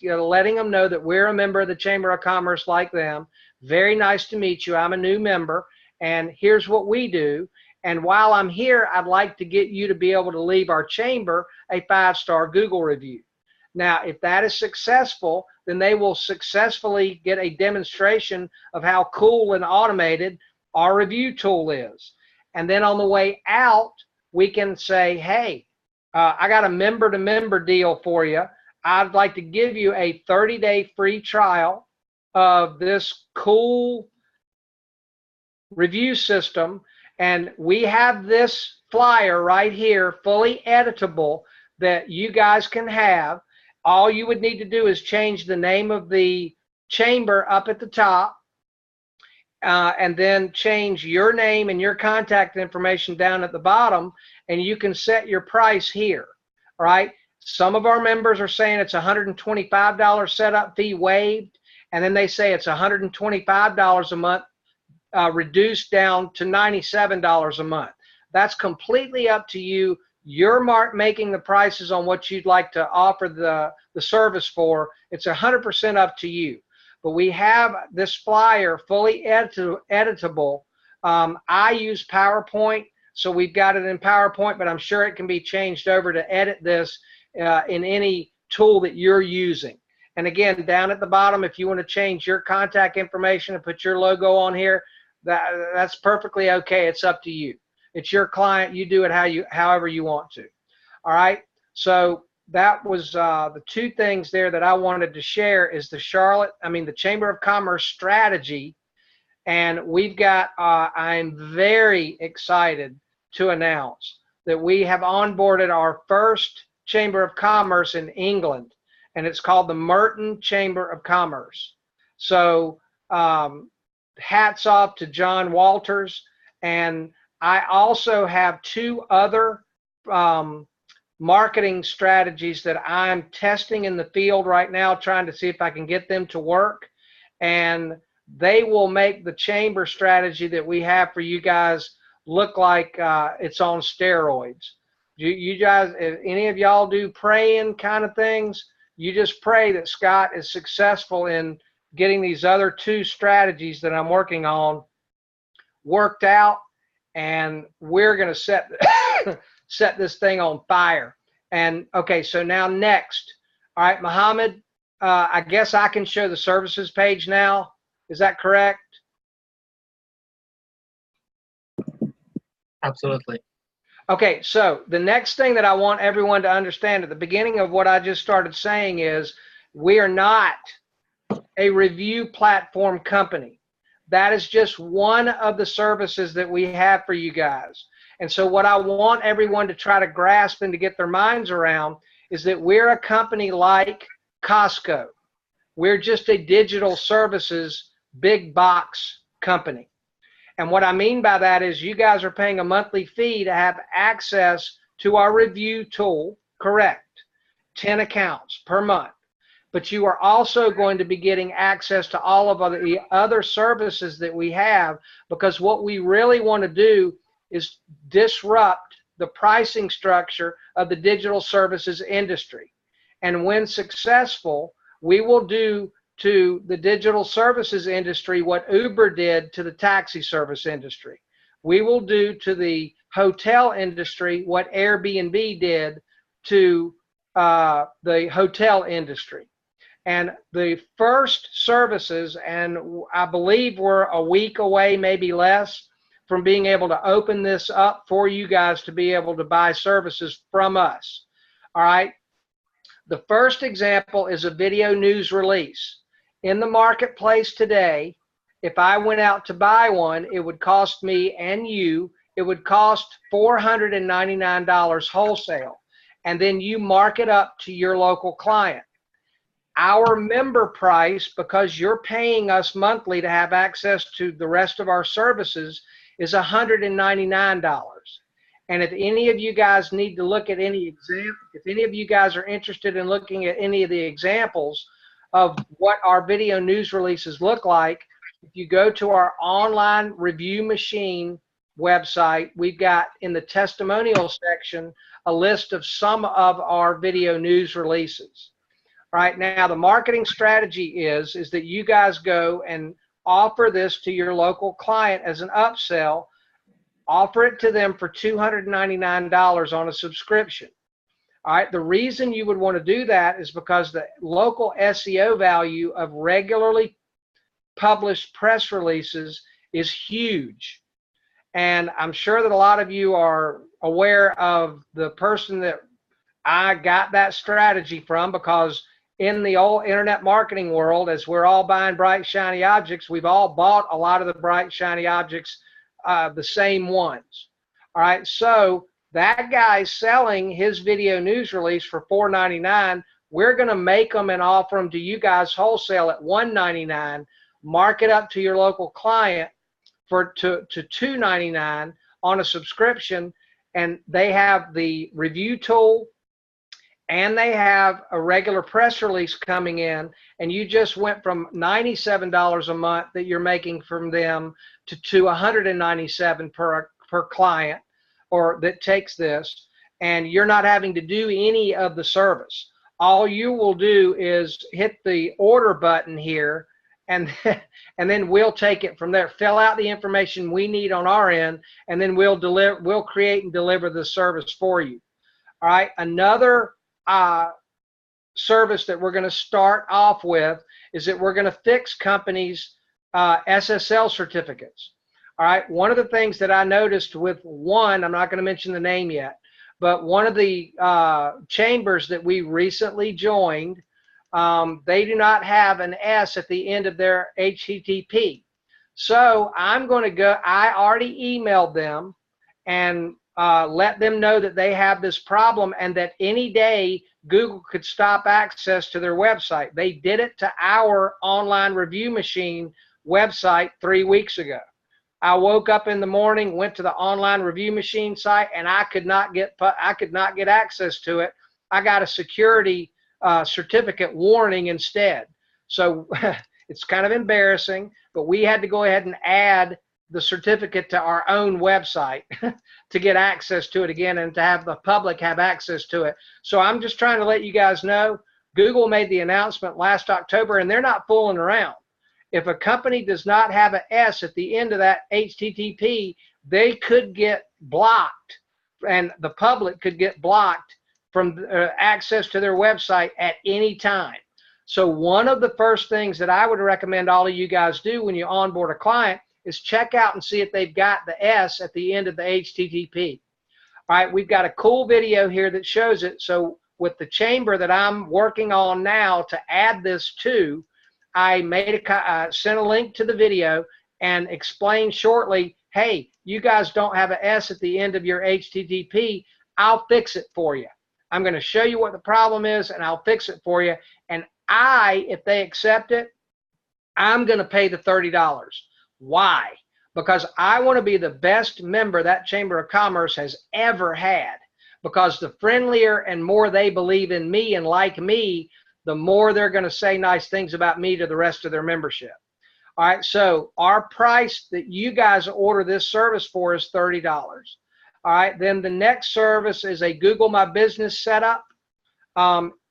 letting them know that we're a member of the Chamber of Commerce like them. Very nice to meet you. I'm a new member, and here's what we do. And while I'm here, I'd like to get you to be able to leave our chamber a 5-star Google review. Now, if that is successful, then they will successfully get a demonstration of how cool and automated our review tool is. And then on the way out, we can say, hey, I got a member-to-member deal for you. I'd like to give you a 30-day free trial of this cool review system. And we have this flyer right here, fully editable, that you guys can have. All you would need to do is change the name of the chamber up at the top, and then change your name and your contact information down at the bottom, and you can set your price here, all right? Some of our members are saying it's $125 setup fee waived, and then they say it's $125 a month, reduced down to $97 a month. That's completely up to you. You're making the prices on what you'd like to offer the service for. It's 100% up to you. But we have this flyer fully editable. I use PowerPoint, so we've got it in PowerPoint, but I'm sure it can be changed over to edit this in any tool that you're using. And again, down at the bottom, if you want to change your contact information and put your logo on here, that's perfectly okay. It's up to you. It's your client. You do it however you want to. All right. So that was the 2 things there that I wanted to share is the Chamber of Commerce strategy. And we've got, I'm very excited to announce that we have onboarded our first Chamber of Commerce in England, and it's called the Merton Chamber of Commerce. So hats off to John Walters. And I also have 2 other marketing strategies that I'm testing in the field right now, trying to see if I can get them to work. And they will make the chamber strategy that we have for you guys look like it's on steroids. You guys, if any of y'all do praying kind of things, you just pray that Scott is successful in getting these other 2 strategies that I'm working on worked out, and we're going to set this thing on fire. And okay, so now next, all right, Muhammad, I guess I can show the services page now. Is that correct? Absolutely. Okay, so the next thing that I want everyone to understand at the beginning of what I just started saying is we are not a review platform company. That is just one of the services that we have for you guys. And so what I want everyone to try to grasp and to get their minds around is that we're a company like Costco. We're just a digital services big box company. And what I mean by that is you guys are paying a monthly fee to have access to our review tool, correct? 10 accounts per month. but you are also going to be getting access to all of the other services that we have, because what we really want to do is disrupt the pricing structure of the digital services industry. And when successful, we will do to the digital services industry what Uber did to the taxi service industry. We will do to the hotel industry what Airbnb did to the hotel industry. And the first services, and I believe we're a week away, maybe less, from being able to open this up for you guys to be able to buy services from us. All right. The first example is a video news release. In the marketplace today, if I went out to buy one, it would cost me and you, it would cost $499 wholesale. And then you mark it up to your local client. Our member price, because you're paying us monthly to have access to the rest of our services, is $199. And if any of you guys need to look at any example, if any of you guys are interested in looking at any of the examples of what our video news releases look like, if you go to our online review machine website, we've got in the testimonial section a list of some of our video news releases. Right now, the marketing strategy is that you guys go and offer this to your local client as an upsell. Offer it to them for $299 on a subscription. All right. The reason you would want to do that is because the local SEO value of regularly published press releases is huge. And I'm sure that a lot of you are aware of the person that I got that strategy from, because in the old internet marketing world, as we're all buying bright, shiny objects, we've all bought a lot of the bright, shiny objects, the same ones. All right. So that guy's selling his video news release for $499. We're going to make them and offer them to you guys wholesale at $199. Mark it up to your local client to $299 on a subscription, and they have the review tool and they have a regular press release coming in, and you just went from $97 a month that you're making from them to $197 per client, or that takes this, and you're not having to do any of the service. All you will do is hit the order button here, and then we'll take it from there. Fill out the information we need on our end, and then we'll create and deliver the service for you. All right. Another service that we're going to start off with is that we're going to fix companies' SSL certificates. All right. One of the things that I noticed with one, I'm not going to mention the name yet, but one of the chambers that we recently joined, they do not have an S at the end of their HTTP. So I'm going to go, I already emailed them and let them know that they have this problem and that any day Google could stop access to their website. They did it to our online review machine website 3 weeks ago. I woke up in the morning, went to the online review machine site, and I could not get access to it. I got a security certificate warning instead. So it's kind of embarrassing, but we had to go ahead and add the certificate to our own website to get access to it again and to have the public have access to it. So I'm just trying to let you guys know, Google made the announcement last October, and they're not fooling around. If a company does not have an S at the end of that HTTP, they could get blocked, and the public could get blocked from access to their website at any time. So one of the first things that I would recommend all of you guys do when you onboard a client is check out and see if they've got the S at the end of the HTTP. All right, we've got a cool video here that shows it. So with the chamber that I'm working on now to add this to, I made sent a link to the video and explained shortly, hey, you guys don't have an S at the end of your HTTP. I'll fix it for you. I'm going to show you what the problem is, and I'll fix it for you. And if they accept it, I'm going to pay the $30. Why? Because I want to be the best member that Chamber of Commerce has ever had. Because the friendlier and more they believe in me and like me, the more they're going to say nice things about me to the rest of their membership. All right, so our price that you guys order this service for is $30. All right, then the next service is a Google My Business setup.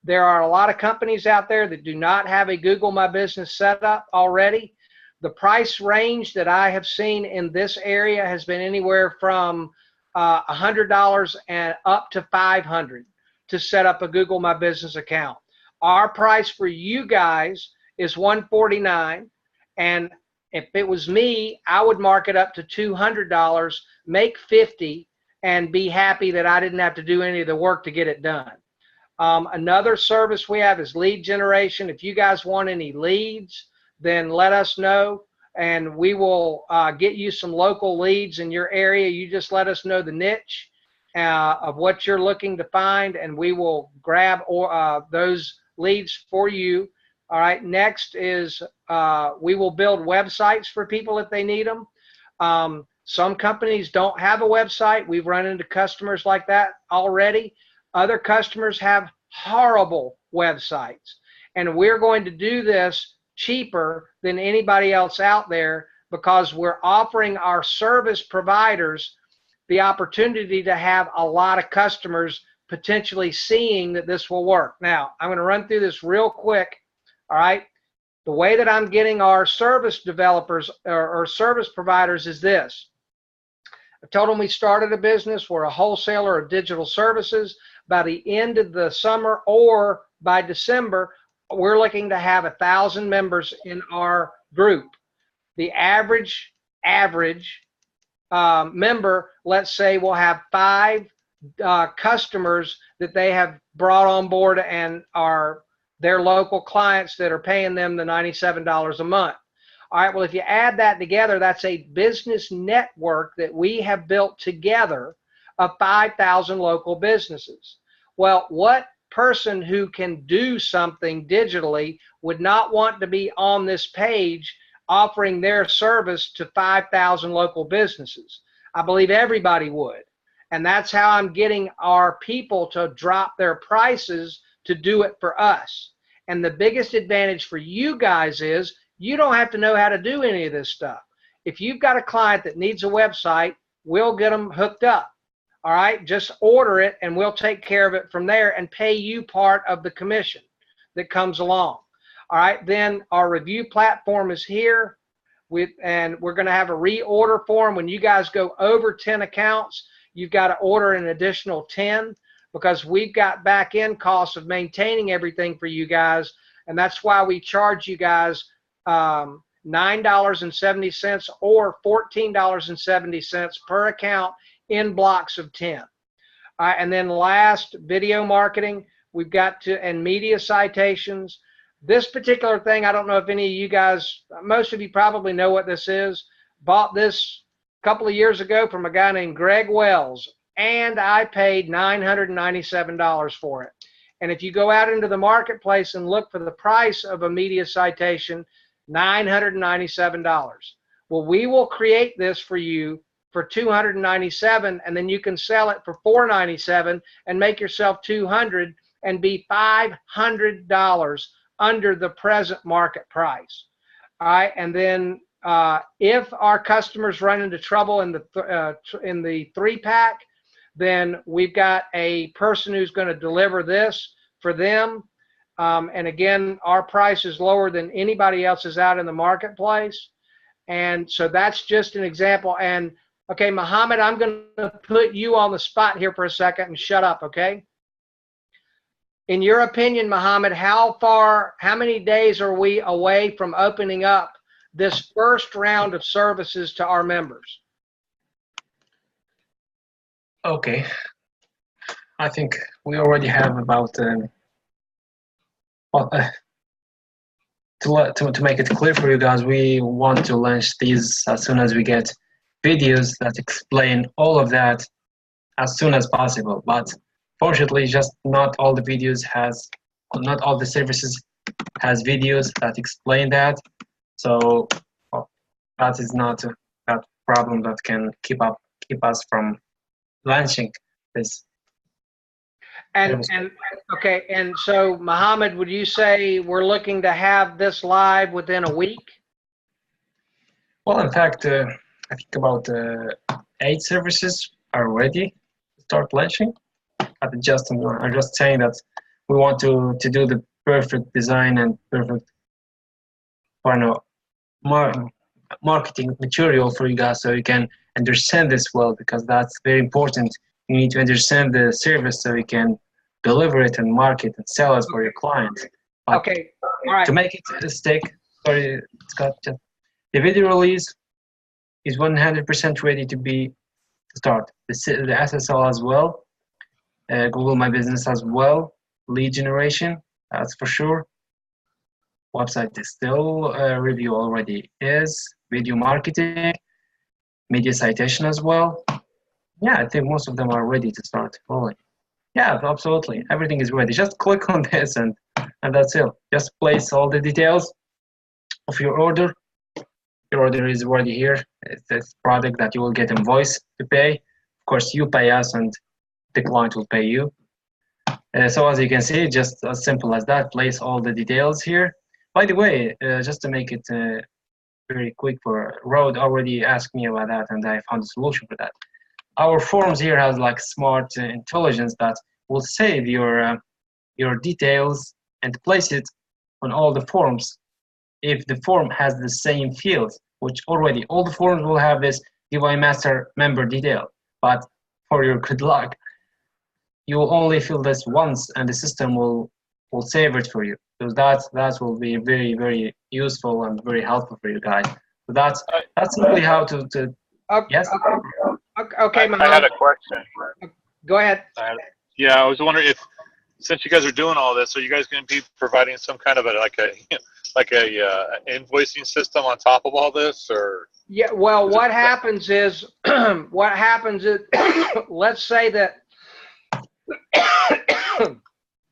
There are a lot of companies out there that do not have a Google My Business setup already. The price range that I have seen in this area has been anywhere from $100 and up to $500 to set up a Google My Business account. Our price for you guys is $149, and if it was me, I would mark it up to $200, make $50, and be happy that I didn't have to do any of the work to get it done. Another service we have is lead generation. If you guys want any leads, then let us know, and we will get you some local leads in your area. You just let us know the niche of what you're looking to find, and we will grab those leads for you. All right, next is we will build websites for people if they need them. Some companies don't have a website. We've run into customers like that already. Other customers have horrible websites, and we're going to do this cheaper than anybody else out there because we're offering our service providers the opportunity to have a lot of customers potentially seeing that this will work. Now, I'm going to run through this real quick. All right. The way that I'm getting our service developers or service providers is this. I told them we started a business. We're a wholesaler of digital services. By the end of the summer or by December, we're looking to have 1,000 members in our group. The average member, let's say, will have 5 customers that they have brought on board and are their local clients that are paying them the $97 a month. All right, well, if you add that together, that's a business network that we have built together of 5,000 local businesses. Well, what person who can do something digitally would not want to be on this page offering their service to 5,000 local businesses? I believe everybody would. And that's how I'm getting our people to drop their prices to do it for us. And the biggest advantage for you guys is you don't have to know how to do any of this stuff. If you've got a client that needs a website, we'll get them hooked up. All right, just order it and we'll take care of it from there and pay you part of the commission that comes along. All right, then our review platform is here. And we're going to have a reorder form. When you guys go over 10 accounts, you've got to order an additional 10 because we've got back end costs of maintaining everything for you guys. And that's why we charge you guys $9.70 or $14.70 per account in blocks of 10. And then last, video marketing, we've got to, and media citations. This particular thing, I don't know if any of you guys, most of you probably know what this is. Bought this a couple of years ago from a guy named Greg Wells, and I paid $997 for it. And if you go out into the marketplace and look for the price of a media citation, $997. Well, we will create this for you for $297, and then you can sell it for $497 and make yourself $200 and be $500 under the present market price. All right, and then if our customers run into trouble in the 3-pack, then we've got a person who's going to deliver this for them. And again, our price is lower than anybody else's out in the marketplace. And so that's just an example. And okay, Muhammad, I'm going to put you on the spot here for a second and shut up, okay? In your opinion, Muhammad, how many days are we away from opening up this first round of services to our members? Okay. I think we already have about, to make it clear for you guys, we want to launch these as soon as we get videos that explain all of that as soon as possible. But fortunately, just not all the services has videos that explain that. So that is not that problem that can keep us from launching this. And okay, and so Mohammed, would you say we're looking to have this live within a week? Well, in fact, I think about 8 services are ready to start launching. I'm just saying that we want to do the perfect design and perfect marketing material for you guys, so you can understand this well, because that's very important. You need to understand the service so you can deliver it and market and sell it for your clients. But okay, all right. to make it a stick, sorry, Scott, the video release is 100% ready to start. The SSL as well, Google My Business as well, lead generation, that's for sure. Website is still review already is, video marketing, media citation as well. Yeah, I think most of them are ready to start rolling. Yeah, absolutely. Everything is ready. Just click on this and that's it. Just place all the details of your order. Your order is already here. It's this product that you will get invoice to pay. Of course, you pay us and the client will pay you. So as you can see, just as simple as that, place all the details here. By the way, just to make it very quick, for Rod already asked me about that and I found a solution for that. Our forms here has like smart intelligence that will save your details and place it on all the forms if the form has the same fields, which already all the forms will have this DIY Master member detail. But for your good luck, you will only fill this once and the system will save it for you. So that will be very, very useful and very helpful for you guys. So that's simply how to Okay, yes. Okay, I had a question. Go ahead. Yeah, I was wondering if, since you guys are doing all this, are you guys going to be providing some kind of a invoicing system on top of all this, or? Yeah. Well, what happens is, let's say that.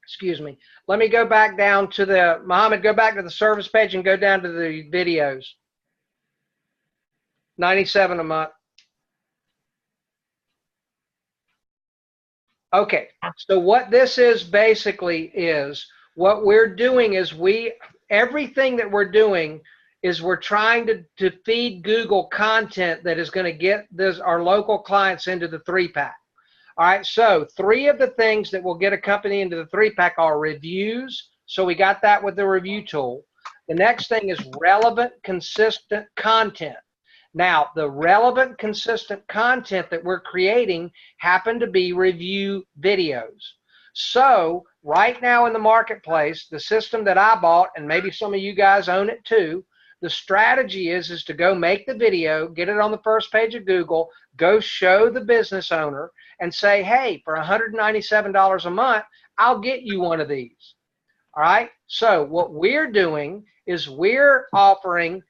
Excuse me. Let me go back down to Mohammed, go back to the service page and go down to the videos. 97 a month. Okay, so what this is basically is, what we're doing is everything that we're doing is we're trying to feed Google content that is going to get our local clients into the 3-pack. All right, so 3 of the things that will get a company into the 3-pack are reviews. So we got that with the review tool. The next thing is relevant, consistent content. Now, the relevant, consistent content that we're creating happen to be review videos. So right now in the marketplace, the system that I bought, and maybe some of you guys own it too, the strategy is to go make the video, get it on the first page of Google, go show the business owner and say, hey, for $197 a month, I'll get you one of these. All right. So what we're doing is we're offering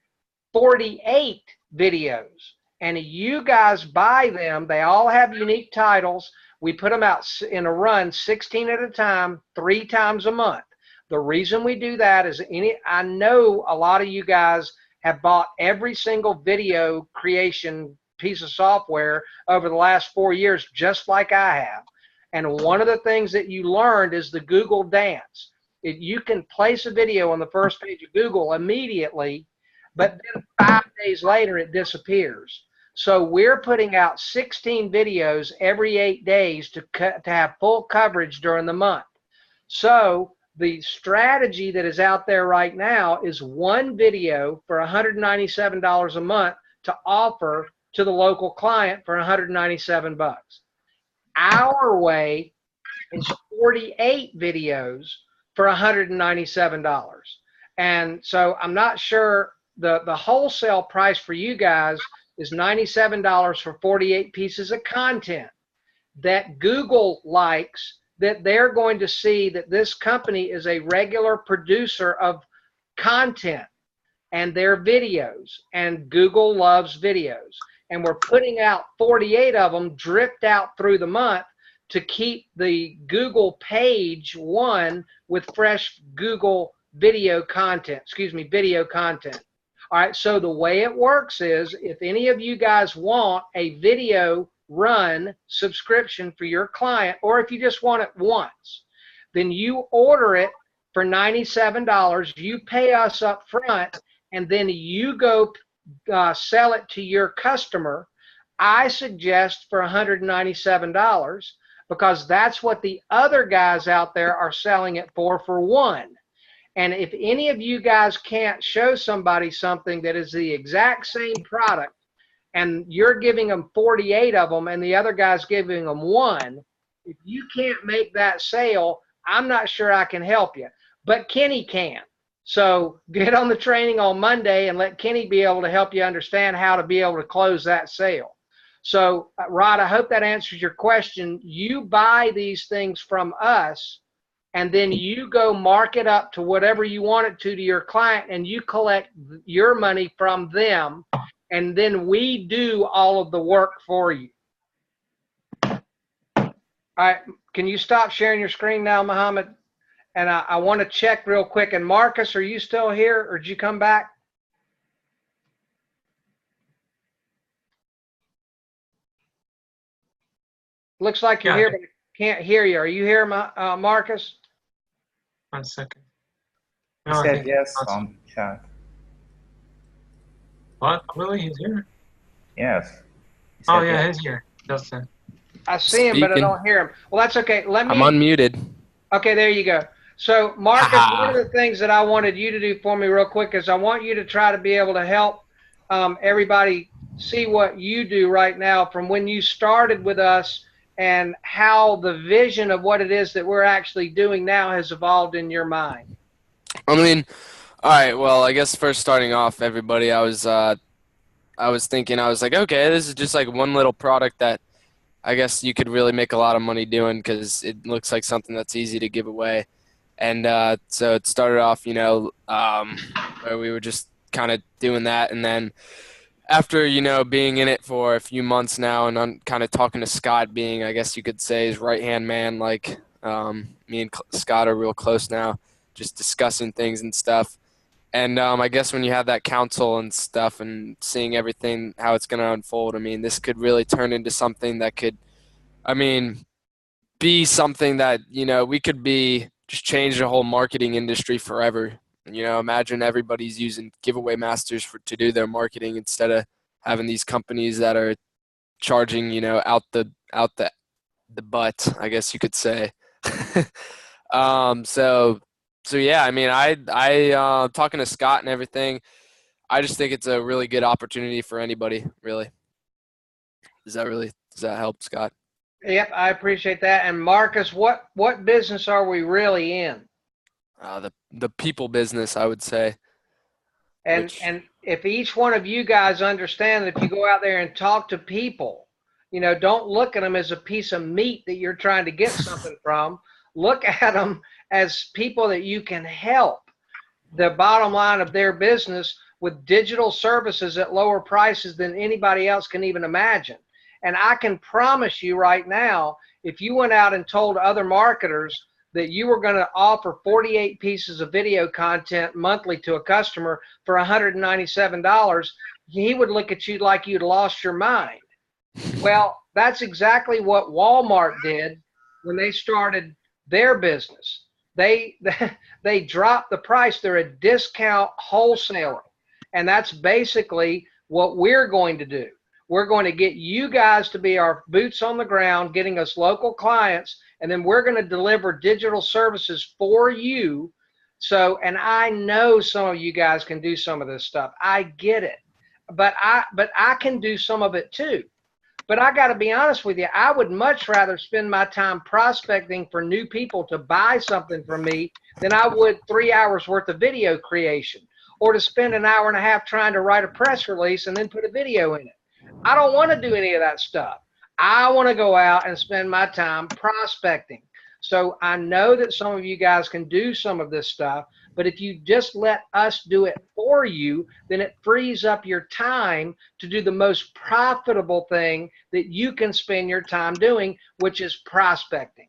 48 videos, and you guys buy them. They all have unique titles. We put them out in a run, 16 at a time, 3 times a month. The reason we do that is I know a lot of you guys have bought every single video creation piece of software over the last 4 years, just like I have. And one of the things that you learned is the Google dance. You can place a video on the first page of Google immediately, but then 5 days later it disappears. So we're putting out 16 videos every 8 days to have full coverage during the month. So the strategy that is out there right now is 1 video for $197 a month to offer to the local client for $197. Our way is 48 videos for $197. And so I'm not sure, the wholesale price for you guys is $97 for 48 pieces of content that Google likes, that they're going to see that this company is a regular producer of content and their videos, and Google loves videos. And we're putting out 48 of them dripped out through the month to keep the Google page one with fresh Google video content, video content. All right, so the way it works is, if any of you guys want a video run subscription for your client, or if you just want it once, then you order it for $97. You pay us up front, and then you go sell it to your customer. I suggest for $197 because that's what the other guys out there are selling it for one. And if any of you guys can't show somebody something that is the exact same product and you're giving them 48 of them and the other guy's giving them one, if you can't make that sale, I'm not sure I can help you. But Kenny can. So get on the training on Monday and let Kenny be able to help you understand how to be able to close that sale. So, Rod, I hope that answers your question. You buy these things from us, and then you go mark it up to whatever you want it to your client, and you collect your money from them, and then we do all of the work for you. All right, can you stop sharing your screen now, Muhammad? And I want to check real quick. And Marcus, are you still here, or did you come back? Looks like you're here, but I can't hear you. Are you here, Marcus? 1 second. He No, I said think yes not. on chat. What? Really? He's here? Yes. He Oh, said yeah, yes. he's here. Justin. I see him, but I Speaking. don't hear him. Well, that's okay. I'm unmuted. Okay, there you go. So, Marcus, Ha-ha. one of the things that I wanted you to do for me real quick is I want you to try to be able to help everybody see what you do right now from when you started with us and how the vision of what it is that we're actually doing now has evolved in your mind. I mean, all right. Well, I guess first starting off, everybody, I was thinking, I was like, okay, this is just like one little product that I guess you could really make a lot of money doing because it looks like something that's easy to give away. And so it started off, where we were just kind of doing that. And then after, being in it for a few months now and I'm kind of talking to Scott being, I guess you could say, his right-hand man, like me and Scott are real close now, just discussing things and stuff. And I guess when you have that counsel and stuff and seeing everything, how it's going to unfold, I mean, this could really turn into something that could, be something that, we could be just change the whole marketing industry forever. Imagine everybody's using giveaway masters to do their marketing instead of having these companies that are charging, out the butt, I guess you could say. So yeah, I mean, I talking to Scott and everything, I just think it's a really good opportunity for anybody, really. Does that help, Scott? Yep, I appreciate that. And Marcus, what business are we really in? The people business, I would say. And if each one of you guys understand that if you go out there and talk to people, don't look at them as a piece of meat that you're trying to get something from. Look at them as people that you can help the bottom line of their business with digital services at lower prices than anybody else can even imagine. And I can promise you right now, if you went out and told other marketers that you were going to offer 48 pieces of video content monthly to a customer for $197, he would look at you like you'd lost your mind. Well, that's exactly what Walmart did when they started their business. They dropped the price. They're a discount wholesaler. And that's basically what we're going to do. We're going to get you guys to be our boots on the ground, getting us local clients, and then we're going to deliver digital services for you. So, and I know some of you guys can do some of this stuff. I get it. But I can do some of it too. But I got to be honest with you, I would much rather spend my time prospecting for new people to buy something from me than I would 3 hours worth of video creation, or to spend an hour and a half trying to write a press release and then put a video in it. I don't want to do any of that stuff. I want to go out and spend my time prospecting. So I know that some of you guys can do some of this stuff, but if you just let us do it for you, then it frees up your time to do the most profitable thing that you can spend your time doing, which is prospecting.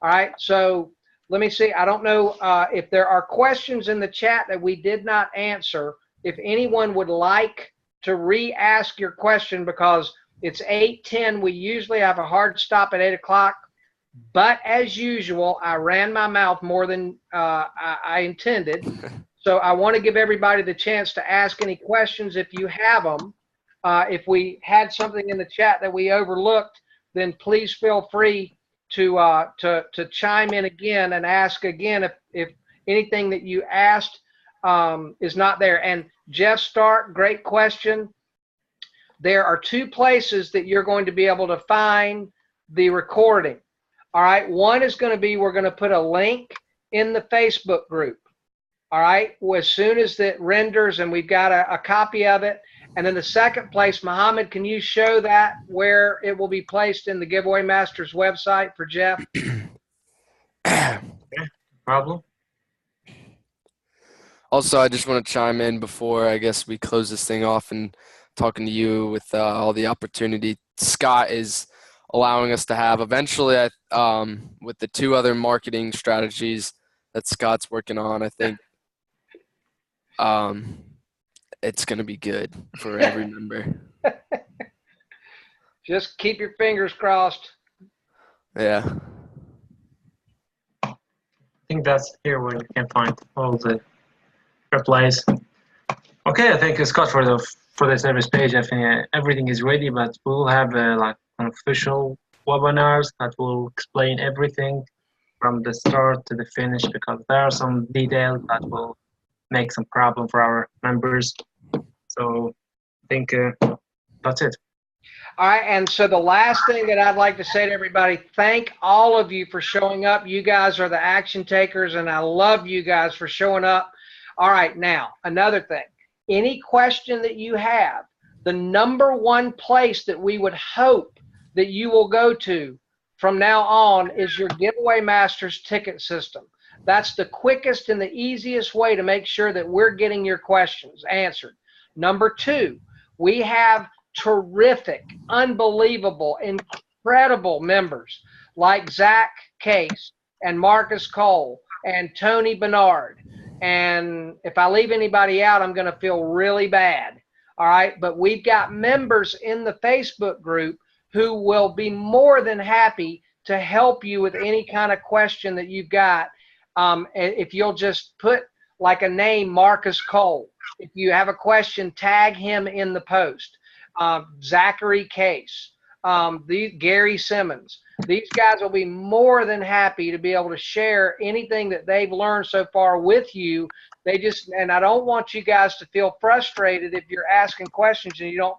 All right, so let me see. I don't know if there are questions in the chat that we did not answer. If anyone would like to re-ask your question, because It's 8:10. We usually have a hard stop at 8 o'clock. But as usual, I ran my mouth more than I intended. So I want to give everybody the chance to ask any questions if you have them. If we had something in the chat that we overlooked, then please feel free to chime in again and ask again if anything that you asked is not there. And Jeff Stark, great question. There are 2 places that you're going to be able to find the recording. All right, one is going to be, we're going to put a link in the Facebook group. All right, well, as soon as it renders and we've got a copy of it. And then the second place, Muhammad, can you show that where it will be placed in the Giveaway Masters website for Jeff? Problem? Also, I just want to chime in before I guess we close this thing off and talking to you with all the opportunity Scott is allowing us to have eventually with the 2 other marketing strategies that Scott's working on. I think it's going to be good for every member. Just keep your fingers crossed. Yeah. I think that's here where you can find all the replies. Okay, I thank you, Scott, for the service page. I think everything is ready, but we will have like an official webinars that will explain everything from the start to the finish, because there are some details that will make some problem for our members. So I think that's it. All right, and so the last thing that I'd like to say to everybody, thank all of you for showing up. You guys are the action takers, and I love you guys for showing up. All right, now, another thing. Any question that you have, the number 1 place that we would hope that you will go to from now on is your Giveaway Masters ticket system. That's the quickest and the easiest way to make sure that we're getting your questions answered. Number 2, we have terrific, unbelievable, incredible members like Zach Case and Marcus Cole and Tony Bernard. And if I leave anybody out, I'm going to feel really bad. All right. But we've got members in the Facebook group who will be more than happy to help you with any kind of question that you've got. If you'll just put like a name, Marcus Cole. If you have a question, tag him in the post. Zachary Case, Gary Simmons. These guys will be more than happy to be able to share anything that they've learned so far with you. And I don't want you guys to feel frustrated if you're asking questions and you don't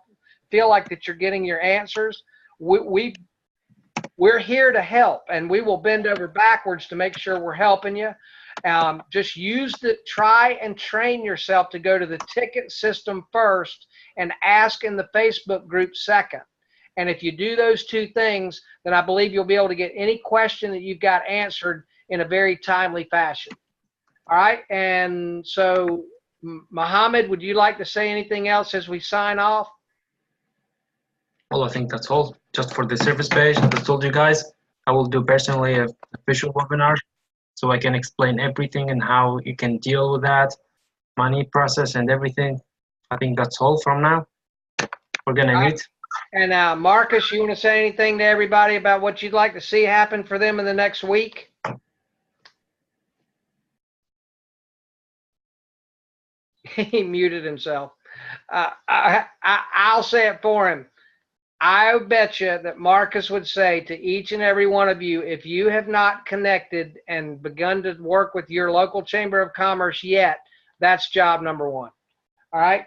feel like that you're getting your answers. We're here to help, and we will bend over backwards to make sure we're helping you. Just try and train yourself to go to the ticket system first and ask in the Facebook group second. And if you do those 2 things, then I believe you'll be able to get any question that you've got answered in a very timely fashion. All right. And so, Muhammad, would you like to say anything else as we sign off? Well, I think that's all. Just for the service page, as I told you guys, I will do personally an official webinar so I can explain everything and how you can deal with that, money process and everything. I think that's all from now. We're going to meet. And Marcus, you want to say anything to everybody about what you'd like to see happen for them in the next week? He muted himself. I'll say it for him. I bet you that Marcus would say to each and every one of you, if you have not connected and begun to work with your local Chamber of Commerce yet, that's job number 1. All right.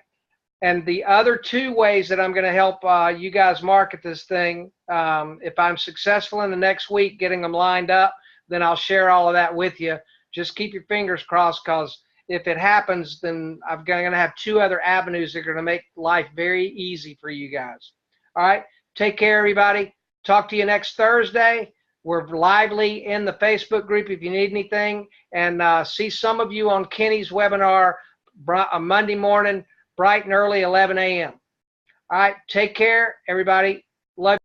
And the other 2 ways that I'm going to help you guys market this thing, if I'm successful in the next week getting them lined up, then I'll share all of that with you. Just keep your fingers crossed, because if it happens, then I'm going to have 2 other avenues that are going to make life very easy for you guys. All right. Take care, everybody. Talk to you next Thursday. We're lively in the Facebook group if you need anything. And see some of you on Kenny's webinar Monday morning, bright and early, 11 a.m. All right. Take care, everybody. Love you.